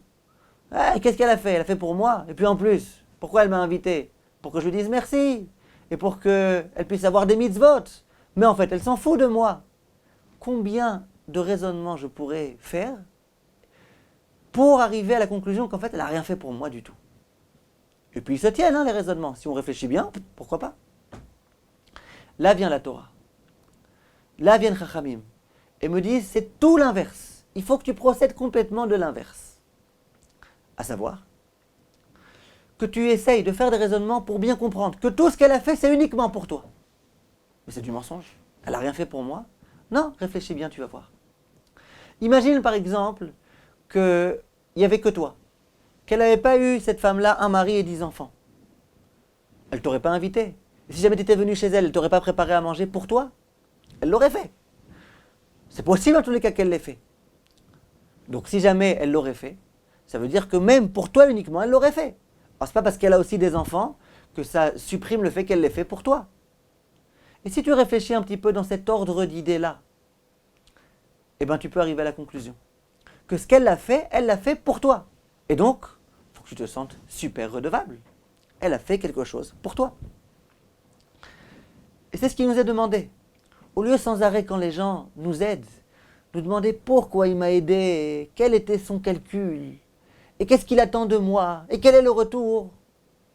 Qu'est-ce qu'elle a fait? Elle a fait pour moi. Et puis en plus, pourquoi elle m'a invité? Pour que je lui dise merci. Et pour qu'elle puisse avoir des mitzvot. Mais en fait, elle s'en fout de moi. Combien de raisonnements je pourrais faire pour arriver à la conclusion qu'en fait, elle n'a rien fait pour moi du tout. Et puis ils se tiennent, les raisonnements. Si on réfléchit bien, pourquoi pas? Là vient la Torah. Là viennent Chachamim. Et me disent, c'est tout l'inverse. Il faut que tu procèdes complètement de l'inverse. À savoir, que tu essayes de faire des raisonnements pour bien comprendre que tout ce qu'elle a fait, c'est uniquement pour toi. Mais c'est du mensonge. Elle n'a rien fait pour moi. Non, réfléchis bien, tu vas voir. Imagine par exemple qu'il n'y avait que toi. Qu'elle n'avait pas eu, cette femme-là, un mari et 10 enfants. Elle ne t'aurait pas invité. Et si jamais tu étais venu chez elle, elle ne t'aurait pas préparé à manger pour toi. Elle l'aurait fait. C'est possible en tous les cas qu'elle l'ait fait. Donc si jamais elle l'aurait fait, ça veut dire que même pour toi uniquement, elle l'aurait fait. Alors c'est pas parce qu'elle a aussi des enfants que ça supprime le fait qu'elle l'ait fait pour toi. Et si tu réfléchis un petit peu dans cet ordre d'idées-là, eh bien tu peux arriver à la conclusion que ce qu'elle a fait, elle l'a fait pour toi. Et donc, il faut que tu te sentes super redevable. Elle a fait quelque chose pour toi. Et c'est ce qui nous est demandé. Au lieu sans arrêt, quand les gens nous aident, nous demander pourquoi il m'a aidé, quel était son calcul, et qu'est-ce qu'il attend de moi, et quel est le retour.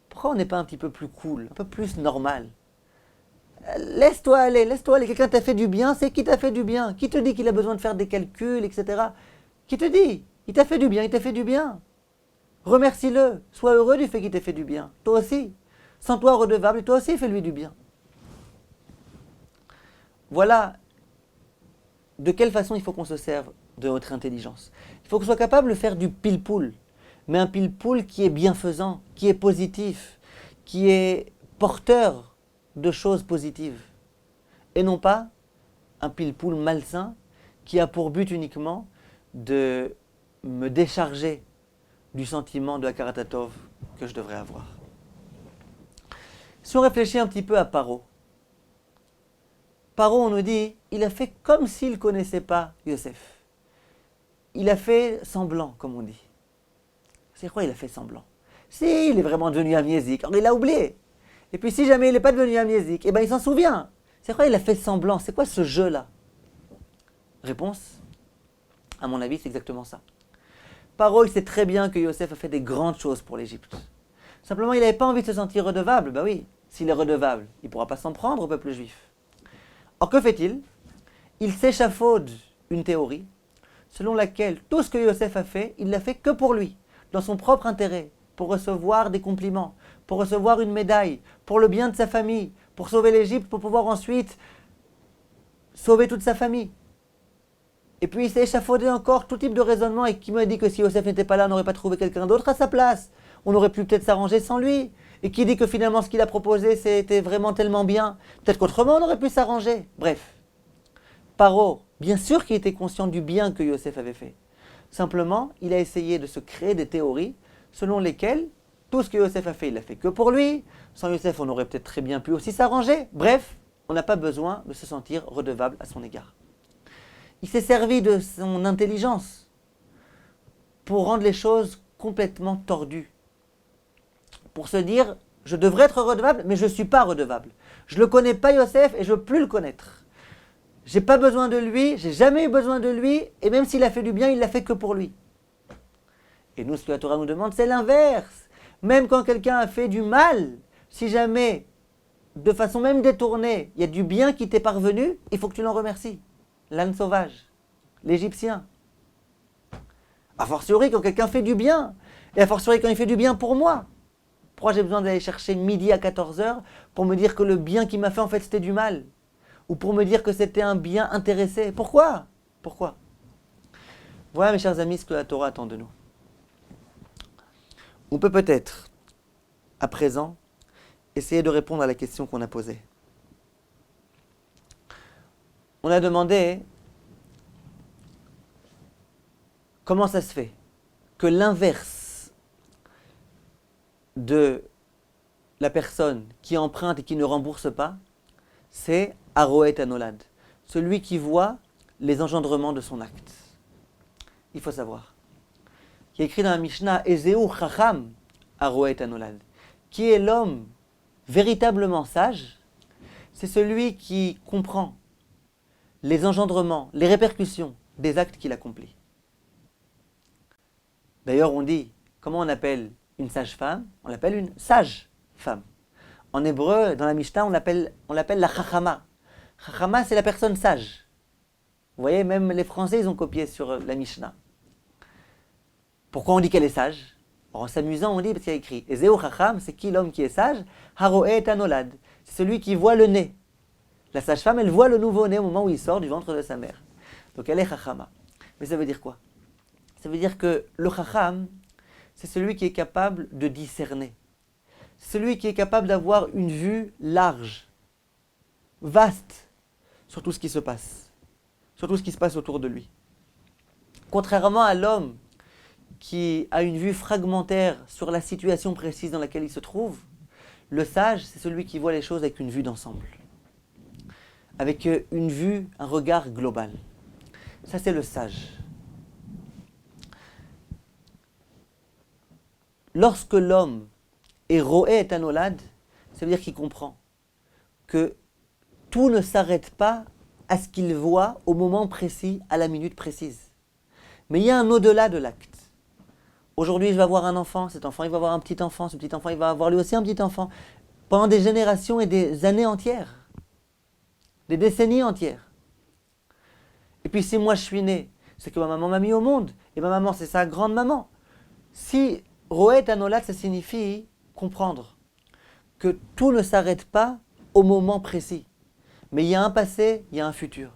Pourquoi on n'est pas un petit peu plus cool, un peu plus normal? Laisse-toi aller, laisse-toi aller. Quelqu'un t'a fait du bien, c'est qui t'a fait du bien. Qui te dit qu'il a besoin de faire des calculs, etc. Qui te dit? Il t'a fait du bien, il t'a fait du bien. Remercie-le, sois heureux du fait qu'il t'ait fait du bien. Toi aussi. Sens-toi redevable et toi aussi fais-lui du bien. Voilà de quelle façon il faut qu'on se serve de notre intelligence. Il faut qu'on soit capable de faire du pile-poule, mais un pile-poule qui est bienfaisant, qui est positif, qui est porteur de choses positives, et non pas un pile-poule malsain qui a pour but uniquement de me décharger du sentiment de Hakarat que je devrais avoir. Si on réfléchit un petit peu à Paro, on nous dit, il a fait comme s'il ne connaissait pas Yosef. Il a fait semblant, comme on dit. C'est quoi il a fait semblant? Si, il est vraiment devenu amnésique, alors il a oublié. Et puis si jamais il n'est pas devenu amnésique, eh bien il s'en souvient. C'est quoi il a fait semblant? C'est quoi ce jeu-là? Réponse, à mon avis, c'est exactement ça. Paro, il sait très bien que Yosef a fait des grandes choses pour l'Égypte. Simplement, il n'avait pas envie de se sentir redevable. Ben oui, s'il est redevable, il ne pourra pas s'en prendre au peuple juif. Or, que fait-il? Il s'échafaude une théorie selon laquelle tout ce que Yosef a fait, il l'a fait que pour lui, dans son propre intérêt, pour recevoir des compliments, pour recevoir une médaille, pour le bien de sa famille, pour sauver l'Égypte, pour pouvoir ensuite sauver toute sa famille. Et puis il s'est échafaudé encore tout type de raisonnement et qui m'a dit que si Yosef n'était pas là, on n'aurait pas trouvé quelqu'un d'autre à sa place. On aurait pu peut-être s'arranger sans lui. Et qui dit que finalement ce qu'il a proposé c'était vraiment tellement bien. Peut-être qu'autrement on aurait pu s'arranger. Bref, Paro, bien sûr qu'il était conscient du bien que Yosef avait fait. Simplement, il a essayé de se créer des théories selon lesquelles tout ce que Yosef a fait, il l'a fait que pour lui. Sans Yosef, on aurait peut-être très bien pu aussi s'arranger. Bref, on n'a pas besoin de se sentir redevable à son égard. Il s'est servi de son intelligence pour rendre les choses complètement tordues. Pour se dire, je devrais être redevable, mais je ne suis pas redevable. Je ne le connais pas Yosef et je ne veux plus le connaître. J'ai pas besoin de lui, j'ai jamais eu besoin de lui, et même s'il a fait du bien, il l'a fait que pour lui. Et nous, ce que la Torah nous demande, c'est l'inverse. Même quand quelqu'un a fait du mal, si jamais, de façon même détournée, il y a du bien qui t'est parvenu, il faut que tu l'en remercies. L'âne sauvage, l'Égyptien. A fortiori quand quelqu'un fait du bien, et a fortiori quand il fait du bien pour moi. Pourquoi j'ai besoin d'aller chercher midi à 14h pour me dire que le bien qu'il m'a fait, en fait, c'était du mal? Ou pour me dire que c'était un bien intéressé? Pourquoi? Pourquoi? Voilà, mes chers amis, ce que la Torah attend de nous. On peut peut-être, à présent, essayer de répondre à la question qu'on a posée. On a demandé comment ça se fait que l'inverse de la personne qui emprunte et qui ne rembourse pas, c'est Aroet Anolad, celui qui voit les engendrements de son acte. Il faut savoir. Il y a écrit dans la Mishnah, Ezeu Chacham Aroet Anolad, qui est l'homme véritablement sage, c'est celui qui comprend les engendrements, les répercussions des actes qu'il accomplit. D'ailleurs, on dit, comment on appelle une sage femme? On l'appelle une sage femme. En hébreu, dans la Mishnah, on l'appelle la chachama. Chachama, c'est la personne sage. Vous voyez, même les Français, ils ont copié sur la Mishnah. Pourquoi on dit qu'elle est sage? En s'amusant, on dit, parce qu'il y a écrit, Ezeu chacham, c'est qui l'homme qui est sage? Haroet anolad, c'est celui qui voit le nez. La sage-femme, elle voit le nouveau-né au moment où il sort du ventre de sa mère. Donc elle est chachama. Mais ça veut dire quoi? Ça veut dire que le chacham, c'est celui qui est capable de discerner. C'est celui qui est capable d'avoir une vue large, vaste, sur tout ce qui se passe. Sur tout ce qui se passe autour de lui. Contrairement à l'homme qui a une vue fragmentaire sur la situation précise dans laquelle il se trouve, le sage, c'est celui qui voit les choses avec une vue d'ensemble. Avec une vue, un regard global. Ça, c'est le sage. Lorsque l'homme est roé anolad, ça veut dire qu'il comprend que tout ne s'arrête pas à ce qu'il voit au moment précis, à la minute précise. Mais il y a un au-delà de l'acte. Aujourd'hui, je vais avoir un enfant, cet enfant, il va avoir un petit enfant, ce petit enfant, il va avoir lui aussi un petit enfant. Pendant des générations et des années entières. Des décennies entières. Et puis si moi je suis né, c'est que ma maman m'a mis au monde. Et ma maman, c'est sa grande-maman. Si Roet Anolad, ça signifie comprendre que tout ne s'arrête pas au moment précis. Mais il y a un passé, il y a un futur.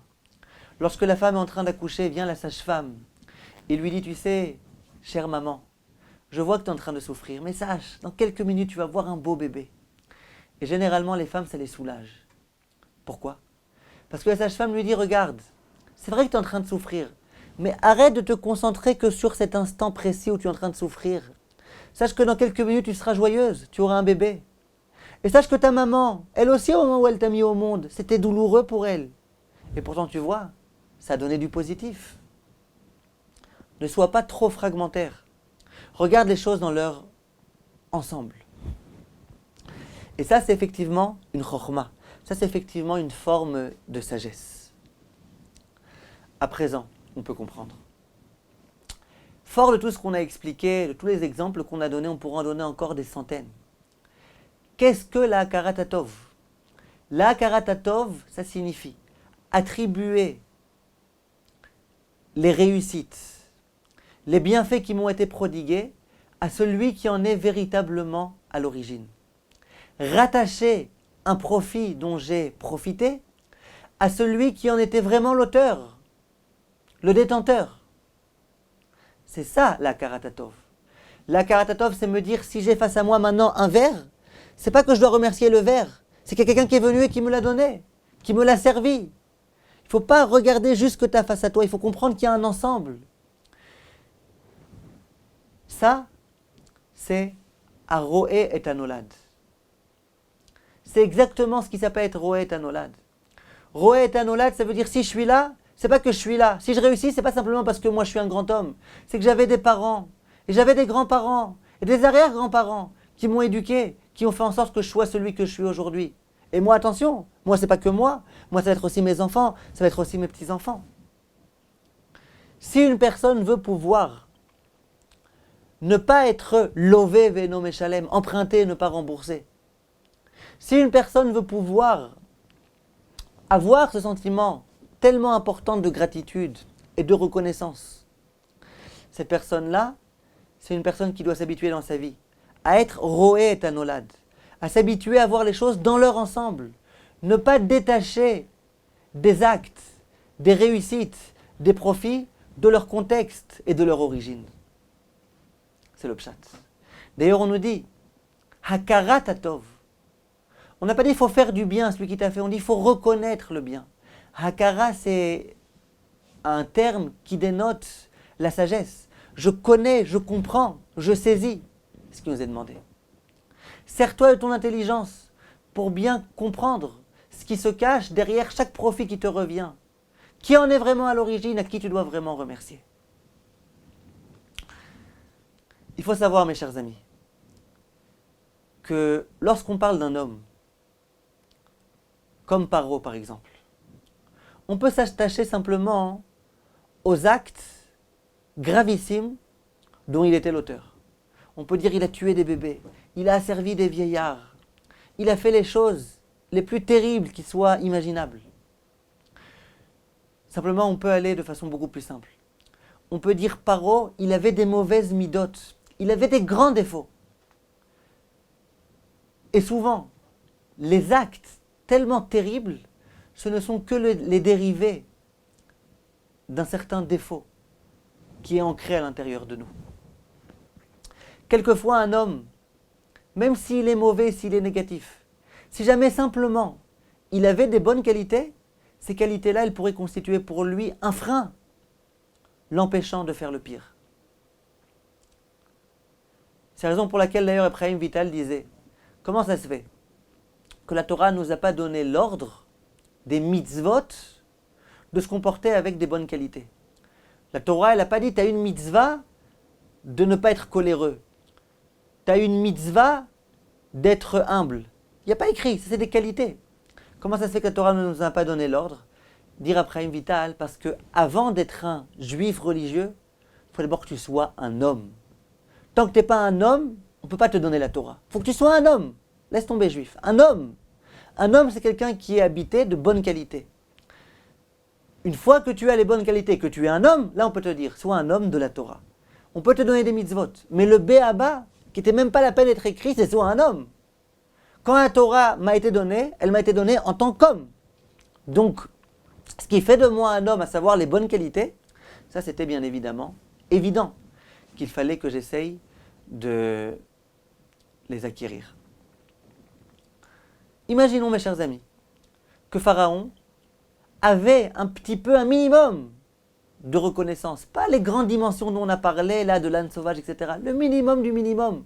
Lorsque la femme est en train d'accoucher, vient la sage-femme et lui dit, tu sais, chère maman, je vois que tu es en train de souffrir, mais sache, dans quelques minutes, tu vas voir un beau bébé. Et généralement, les femmes, ça les soulage. Pourquoi? Parce que la sage-femme lui dit, regarde, c'est vrai que tu es en train de souffrir, mais arrête de te concentrer que sur cet instant précis où tu es en train de souffrir. Sache que dans quelques minutes, tu seras joyeuse, tu auras un bébé. Et sache que ta maman, elle aussi, au moment où elle t'a mis au monde, c'était douloureux pour elle. Et pourtant, tu vois, ça a donné du positif. Ne sois pas trop fragmentaire. Regarde les choses dans leur ensemble. Et ça, c'est effectivement une chokhma. Ça, c'est effectivement une forme de sagesse. À présent, on peut comprendre. Fort de tout ce qu'on a expliqué, de tous les exemples qu'on a donnés, on pourra en donner encore des centaines. Qu'est-ce que la Hakarat Hatov? La Hakarat Hatov, ça signifie attribuer les réussites, les bienfaits qui m'ont été prodigués à celui qui en est véritablement à l'origine. Rattacher un profit dont j'ai profité à celui qui en était vraiment l'auteur, le détenteur. C'est ça la Hakarat Hatov. La Hakarat Hatov, c'est me dire, si j'ai face à moi maintenant un verre, c'est pas que je dois remercier le verre, c'est qu'il y a quelqu'un qui est venu et qui me l'a donné, qui me l'a servi. Il ne faut pas regarder juste ce que tu as face à toi, il faut comprendre qu'il y a un ensemble. Ça, c'est Aroé et Anolad. C'est exactement ce qui s'appelle être Roé et Anolad. Roé et Anolad, ça veut dire si je suis là, c'est pas que je suis là. Si je réussis, c'est pas simplement parce que moi je suis un grand homme. C'est que j'avais des parents, et j'avais des grands-parents, et des arrière-grands-parents qui m'ont éduqué, qui ont fait en sorte que je sois celui que je suis aujourd'hui. Et moi, attention, moi, c'est pas que moi ça va être aussi mes enfants, ça va être aussi mes petits-enfants. Si une personne veut pouvoir ne pas être lové veno meshalem, emprunter et ne pas rembourser, si une personne veut pouvoir avoir ce sentiment tellement important de gratitude et de reconnaissance, cette personne-là, c'est une personne qui doit s'habituer dans sa vie à être roé et anolad, à s'habituer à voir les choses dans leur ensemble, ne pas détacher des actes, des réussites, des profits de leur contexte et de leur origine. C'est le pshat. D'ailleurs, on nous dit Hakarat Hatov. On n'a pas dit il faut faire du bien à celui qui t'a fait, on dit il faut reconnaître le bien. Hakara, c'est un terme qui dénote la sagesse. Je connais, je comprends, je saisis ce qui nous est demandé. Sers-toi de ton intelligence pour bien comprendre ce qui se cache derrière chaque profit qui te revient. Qui en est vraiment à l'origine, à qui tu dois vraiment remercier. Il faut savoir, mes chers amis, que lorsqu'on parle d'un homme, comme Paro par exemple, on peut s'attacher simplement aux actes gravissimes dont il était l'auteur. On peut dire qu'il a tué des bébés, il a asservi des vieillards, il a fait les choses les plus terribles qui soient imaginables. Simplement, on peut aller de façon beaucoup plus simple. On peut dire Paro, il avait des mauvaises midotes, il avait des grands défauts. Et souvent, les actes tellement terribles, ce ne sont que les dérivés d'un certain défaut qui est ancré à l'intérieur de nous. Quelquefois, un homme, même s'il est mauvais, s'il est négatif, si jamais simplement il avait des bonnes qualités, ces qualités-là, elles pourraient constituer pour lui un frein, l'empêchant de faire le pire. C'est la raison pour laquelle d'ailleurs Ephraim Vital disait, comment ça se fait que la Torah ne nous a pas donné l'ordre des mitzvot de se comporter avec des bonnes qualités. La Torah, elle n'a pas dit, tu as une mitzvah de ne pas être coléreux. Tu as une mitzvah d'être humble. Il n'y a pas écrit, ça c'est des qualités. Comment ça se fait que la Torah ne nous a pas donné l'ordre? Dire Ephraim Vital, parce que avant d'être un juif religieux, il faut d'abord que tu sois un homme. Tant que tu n'es pas un homme, on ne peut pas te donner la Torah. Il faut que tu sois un homme. Laisse tomber juif. Un homme. Un homme, c'est quelqu'un qui est habité de bonnes qualités. Une fois que tu as les bonnes qualités, que tu es un homme, là on peut te dire, sois un homme de la Torah. On peut te donner des mitzvot. Mais le béaba, qui n'était même pas la peine d'être écrit, c'est sois un homme. Quand la Torah m'a été donnée, elle m'a été donnée en tant qu'homme. Donc, ce qui fait de moi un homme, à savoir les bonnes qualités, ça c'était bien évidemment évident qu'il fallait que j'essaye de les acquérir. Imaginons, mes chers amis, que Pharaon avait un petit peu, un minimum de reconnaissance. Pas les grandes dimensions dont on a parlé, là, de l'âne sauvage, etc. Le minimum du minimum.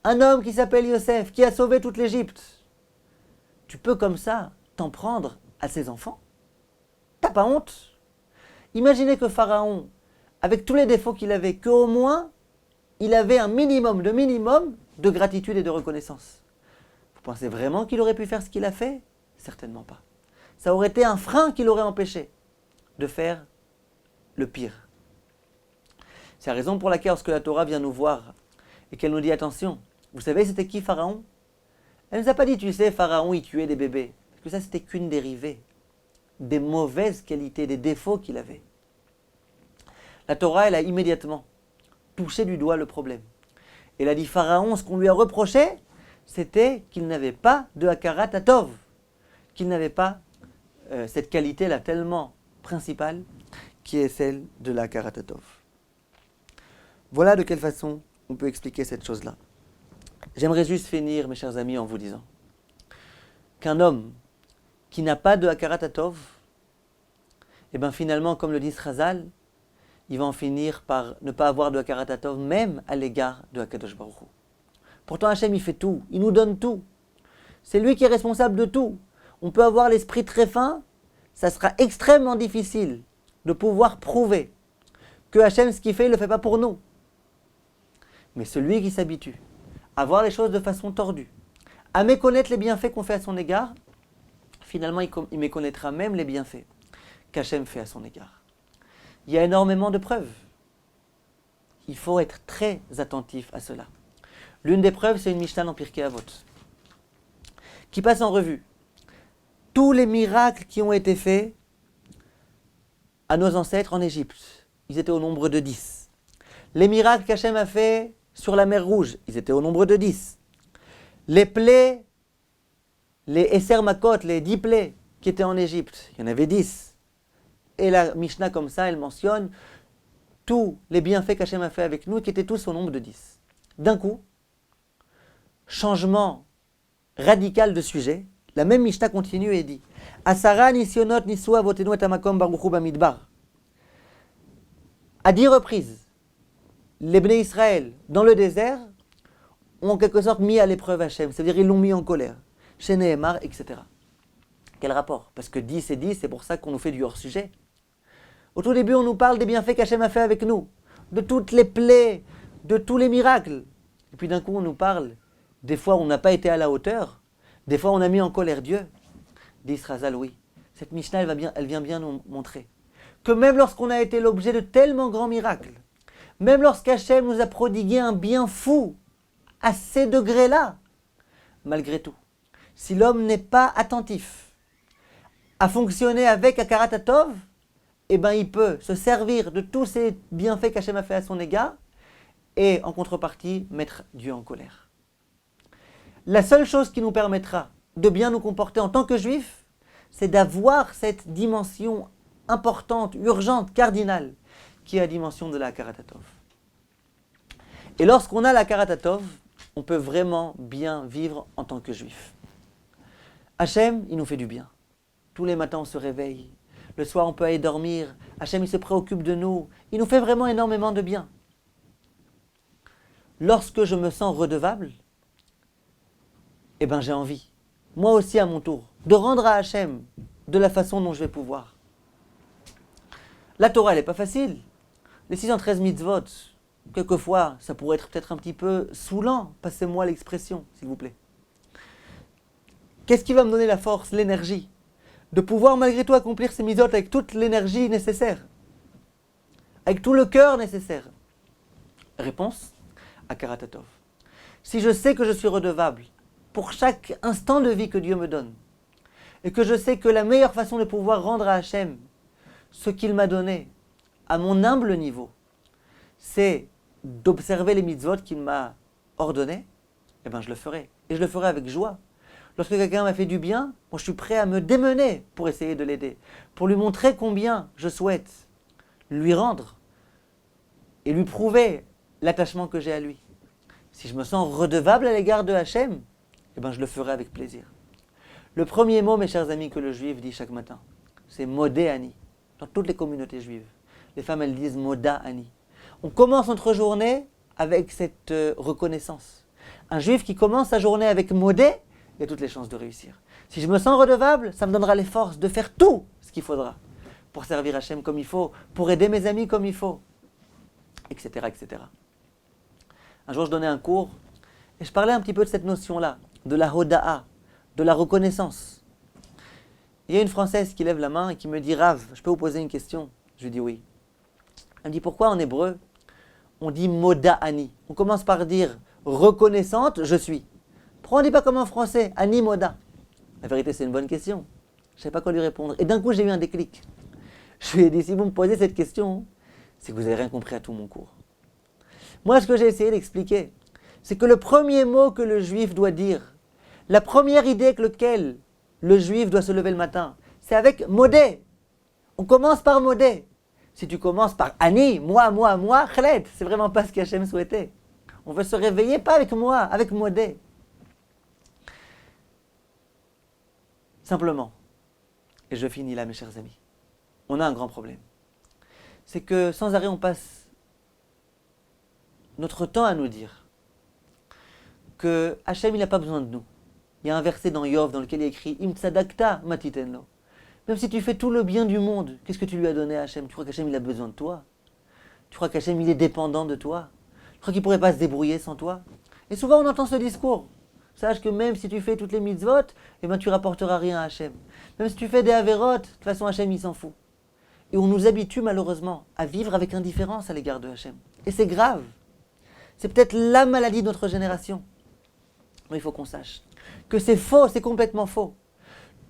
Un homme qui s'appelle Yosef, qui a sauvé toute l'Égypte. Tu peux comme ça t'en prendre à ses enfants? T'as pas honte? Imaginez que Pharaon, avec tous les défauts qu'il avait, qu'au moins, il avait un minimum de gratitude et de reconnaissance. Vous pensez vraiment qu'il aurait pu faire ce qu'il a fait? Certainement pas. Ça aurait été un frein qui l'aurait empêché de faire le pire. C'est la raison pour laquelle, lorsque la Torah vient nous voir et qu'elle nous dit attention, vous savez c'était qui Pharaon? Elle ne nous a pas dit, tu sais, Pharaon il tuait des bébés. Parce que ça c'était qu'une dérivée des mauvaises qualités, des défauts qu'il avait. La Torah, elle a immédiatement touché du doigt le problème. Elle a dit Pharaon, ce qu'on lui a reproché, c'était qu'il n'avait pas de Hakarat Hatov, qu'il n'avait pas cette qualité-là tellement principale qui est celle de la Hakarat Hatov. Voilà de quelle façon on peut expliquer cette chose-là. J'aimerais juste finir, mes chers amis, en vous disant qu'un homme qui n'a pas de Hakarat Hatov, et bien finalement, comme le dit Chazal, il va en finir par ne pas avoir de Hakarat Hatov, même à l'égard de Hakadosh Baruch Hu. Pourtant, Hachem, il fait tout, il nous donne tout. C'est lui qui est responsable de tout. On peut avoir l'esprit très fin, ça sera extrêmement difficile de pouvoir prouver que Hachem, ce qu'il fait, il ne le fait pas pour nous. Mais celui qui s'habitue à voir les choses de façon tordue, à méconnaître les bienfaits qu'on fait à son égard, finalement il méconnaîtra même les bienfaits qu'Hachem fait à son égard. Il y a énormément de preuves. Il faut être très attentif à cela. L'une des preuves, c'est une Mishnah dans Pirkei Avot, qui passe en revue tous les miracles qui ont été faits à nos ancêtres en Égypte. Ils étaient au nombre de 10. Les miracles qu'Hachem a fait sur la mer Rouge, ils étaient au nombre de 10. Les plaies, les Esser Makot, les 10 plaies qui étaient en Égypte, il y en avait 10. Et la Mishnah, comme ça, elle mentionne tous les bienfaits qu'Hachem a fait avec nous, qui étaient tous au nombre de 10. D'un coup, changement radical de sujet, la même Mishnah continue et dit Asara nisionot nisu avotenu et hamakom baruchu bamidbar. À 10 reprises, les Bnei Israël, dans le désert, ont en quelque sorte mis à l'épreuve Hachem, c'est-à-dire ils l'ont mis en colère. Chez Nehemar, etc. Quel rapport? Parce que 10 et 10, c'est pour ça qu'on nous fait du hors-sujet. Au tout début, on nous parle des bienfaits qu'Hachem a fait avec nous, de toutes les plaies, de tous les miracles. Et puis d'un coup, on nous parle, des fois on n'a pas été à la hauteur, des fois on a mis en colère Dieu. Dit Razal, oui. Cette Mishnah, elle vient bien nous montrer que même lorsqu'on a été l'objet de tellement grands miracles, même lorsqu'Hachem nous a prodigué un bien fou, à ces degrés-là, malgré tout, si l'homme n'est pas attentif à fonctionner avec Akarat Hatov, eh ben il peut se servir de tous ces bienfaits qu'Hachem a fait à son égard et en contrepartie mettre Dieu en colère. La seule chose qui nous permettra de bien nous comporter en tant que juifs, c'est d'avoir cette dimension importante, urgente, cardinale, qui est la dimension de la Akarat Hatov. Et lorsqu'on a la Akarat Hatov, on peut vraiment bien vivre en tant que juif. Hachem, il nous fait du bien. Tous les matins, on se réveille. Le soir, on peut aller dormir. Hachem, il se préoccupe de nous. Il nous fait vraiment énormément de bien. Lorsque je me sens redevable, eh ben j'ai envie, moi aussi à mon tour, de rendre à Hachem de la façon dont je vais pouvoir. La Torah, elle n'est pas facile. Les 613 mitzvot, quelquefois, ça pourrait être peut-être un petit peu saoulant. Passez-moi l'expression, s'il vous plaît. Qu'est-ce qui va me donner la force, l'énergie de pouvoir malgré tout accomplir ces mitzvot avec toute l'énergie nécessaire, avec tout le cœur nécessaire? Réponse, Akarat Hatov. Si je sais que je suis redevable pour chaque instant de vie que Dieu me donne, et que je sais que la meilleure façon de pouvoir rendre à Hachem ce qu'il m'a donné, à mon humble niveau, c'est d'observer les mitzvot qu'il m'a ordonné, eh bien je le ferai. Et je le ferai avec joie. Lorsque quelqu'un m'a fait du bien, moi je suis prêt à me démener pour essayer de l'aider, pour lui montrer combien je souhaite lui rendre et lui prouver l'attachement que j'ai à lui. Si je me sens redevable à l'égard de Hachem, eh bien je le ferai avec plaisir. Le premier mot, mes chers amis, que le juif dit chaque matin, c'est Modé Ani. Dans toutes les communautés juives, les femmes elles disent Moda Ani. On commence notre journée avec cette reconnaissance. Un juif qui commence sa journée avec Modé, il a toutes les chances de réussir. Si je me sens redevable, ça me donnera les forces de faire tout ce qu'il faudra pour servir Hachem comme il faut, pour aider mes amis comme il faut, etc., etc. Un jour, je donnais un cours et je parlais un petit peu de cette notion-là, de la hoda'a, de la reconnaissance. Il y a une Française qui lève la main et qui me dit « Rav, je peux vous poser une question ?» Je lui dis « Oui ». Elle me dit « Pourquoi en hébreu, on dit Moda Ani ?» On commence par dire « reconnaissante, je suis ». Pourquoi on ne dit pas comme en français « Ani Moda » La vérité, c'est une bonne question. Je ne savais pas quoi lui répondre. Et d'un coup, j'ai eu un déclic. Je lui ai dit « Si vous me posez cette question, c'est que vous n'avez rien compris à tout mon cours. » Moi, ce que j'ai essayé d'expliquer, c'est que le premier mot que le juif doit dire, la première idée avec laquelle le juif doit se lever le matin, c'est avec Modé. On commence par Modé. Si tu commences par Ani, moi, Khaled, c'est vraiment pas ce qu'Hachem souhaitait. On veut se réveiller pas avec moi, avec Modé. Simplement, et je finis là mes chers amis, on a un grand problème. C'est que sans arrêt on passe notre temps à nous dire que Hachem il n'a pas besoin de nous. Il y a un verset dans Yov dans lequel il est écrit Im tzadakta matitenlo. Même si tu fais tout le bien du monde, qu'est-ce que tu lui as donné à Hachem? Tu crois qu'Hachem il a besoin de toi? Tu crois qu'Hachem il est dépendant de toi? Tu crois qu'il ne pourrait pas se débrouiller sans toi? Et souvent on entend ce discours. Sache que même si tu fais toutes les mitzvot, eh ben, tu rapporteras rien à Hachem. Même si tu fais des avérotes, de toute façon Hachem il s'en fout. Et on nous habitue malheureusement à vivre avec indifférence à l'égard de Hachem. Et c'est grave. C'est peut-être la maladie de notre génération. Mais il faut qu'on sache que c'est faux, c'est complètement faux.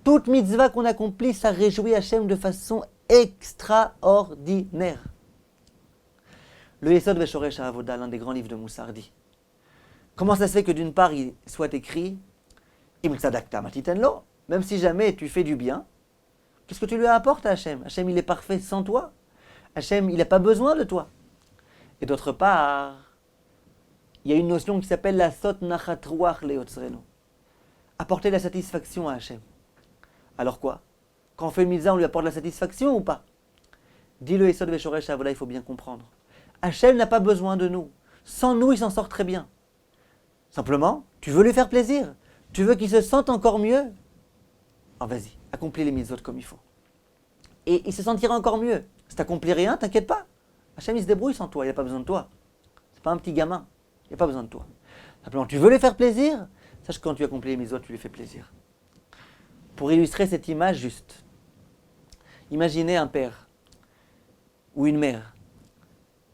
Toute mitzvah qu'on accomplit, ça réjouit Hachem de façon extraordinaire. Le Yesod Veshoresh HaAvoda, l'un des grands livres de Moussard, dit comment ça se fait que d'une part il soit écrit Im tzadakta matiten lo, même si jamais tu fais du bien, qu'est-ce que tu lui apportes à Hachem? Hachem il est parfait sans toi. Hachem il n'a pas besoin de toi. Et d'autre part, il y a une notion qui s'appelle la sot nachat ruach leyotzrenu. Apporter la satisfaction à Hachem. Alors quoi? Quand on fait une mitzvah, on lui apporte la satisfaction ou pas? Dit le Yesod Veshoresh HaAvoda, il faut bien comprendre. Hachem n'a pas besoin de nous. Sans nous, il s'en sort très bien. Simplement, tu veux lui faire plaisir. Tu veux qu'il se sente encore mieux. Alors vas-y, accomplis les mitzvot comme il faut. Et il se sentira encore mieux. Si tu n'accomplis rien, t'inquiète pas. Hachem, il se débrouille sans toi, il n'a pas besoin de toi. C'est pas un petit gamin, il n'a pas besoin de toi. Simplement, tu veux lui faire plaisir, sache que quand tu accomplis les mitzvot, tu lui fais plaisir. Pour illustrer cette image juste, imaginez un père ou une mère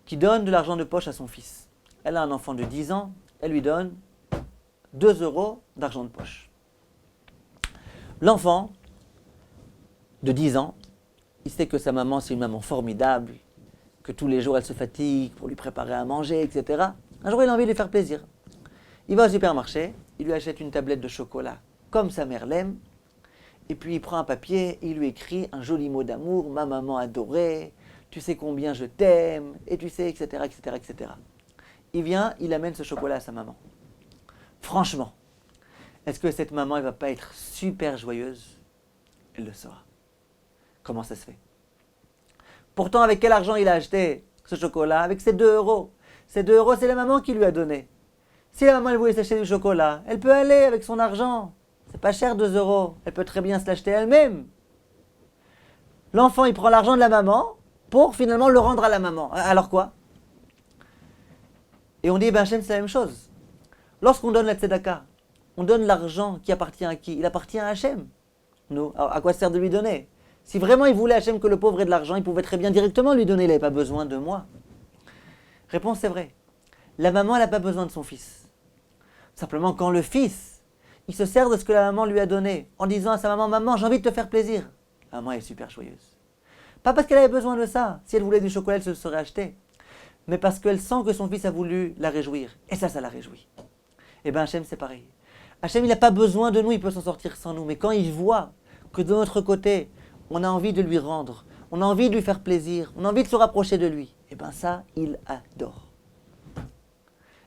qui donne de l'argent de poche à son fils. Elle a un enfant de 10 ans, elle lui donne 2 euros d'argent de poche. L'enfant de 10 ans, il sait que sa maman, c'est une maman formidable, que tous les jours elle se fatigue pour lui préparer à manger, etc. Un jour, il a envie de lui faire plaisir. Il va au supermarché, il lui achète une tablette de chocolat comme sa mère l'aime, et puis il prend un papier et il lui écrit un joli mot d'amour, ma maman adorée, tu sais combien je t'aime, et tu sais, etc., etc., etc. Il vient, il amène ce chocolat à sa maman. Franchement, est-ce que cette maman, elle va pas être super joyeuse? Elle le sera. Comment ça se fait? Pourtant, avec quel argent il a acheté ce chocolat? Avec ses 2 euros. Ces 2 euros, c'est la maman qui lui a donné. Si la maman elle voulait s'acheter du chocolat, elle peut aller avec son argent. C'est pas cher 2 euros. Elle peut très bien se l'acheter elle-même. L'enfant, il prend l'argent de la maman pour finalement le rendre à la maman. Alors quoi? Et on dit, ben Hachem, c'est la même chose. Lorsqu'on donne la tzedaka, on donne l'argent qui appartient à qui? Il appartient à Hachem. Nous, alors, à quoi ça sert de lui donner? Si vraiment il voulait Hachem que le pauvre ait de l'argent, il pouvait très bien directement lui donner, il n'avait pas besoin de moi. Réponse, c'est vrai. La maman, elle n'a pas besoin de son fils. Simplement, quand le fils, il se sert de ce que la maman lui a donné, en disant à sa maman, maman, j'ai envie de te faire plaisir. La maman est super joyeuse. Pas parce qu'elle avait besoin de ça. Si elle voulait du chocolat, elle se le serait acheté. Mais parce qu'elle sent que son fils a voulu la réjouir. Et ça la réjouit. Et bien Hachem, c'est pareil. Hachem, il n'a pas besoin de nous, il peut s'en sortir sans nous. Mais quand il voit que de notre côté, on a envie de lui rendre, on a envie de lui faire plaisir, on a envie de se rapprocher de lui, et bien ça, il adore.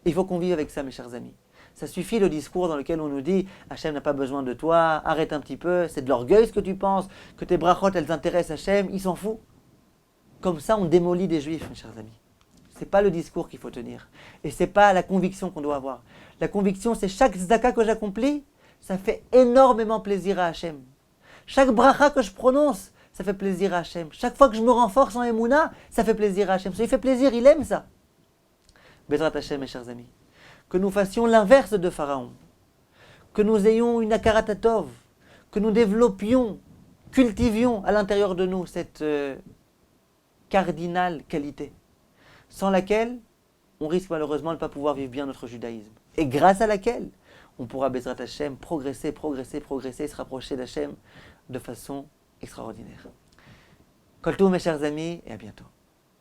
Il faut qu'on vive avec ça, mes chers amis. Ça suffit le discours dans lequel on nous dit « Hachem n'a pas besoin de toi, arrête un petit peu, c'est de l'orgueil ce que tu penses, que tes brachot, elles intéressent Hachem, il s'en fout. » Comme ça, on démolit des juifs, mes chers amis. Ce n'est pas le discours qu'il faut tenir. Et ce n'est pas la conviction qu'on doit avoir. La conviction, c'est chaque tzedaka que j'accomplis, ça fait énormément plaisir à Hachem. Chaque bracha que je prononce, ça fait plaisir à Hachem. Chaque fois que je me renforce en Emouna, ça fait plaisir à Hachem. Ça lui fait plaisir, il aime ça. Bezrat Hachem, mes chers amis. Que nous fassions l'inverse de Pharaon. Que nous ayons une akaratatov. Que nous développions, cultivions à l'intérieur de nous cette cardinale qualité, sans laquelle on risque malheureusement de ne pas pouvoir vivre bien notre judaïsme. Et grâce à laquelle on pourra, Bezrat Hachem, progresser, se rapprocher d'Hachem de façon extraordinaire. Kol tov, mes chers amis, et à bientôt.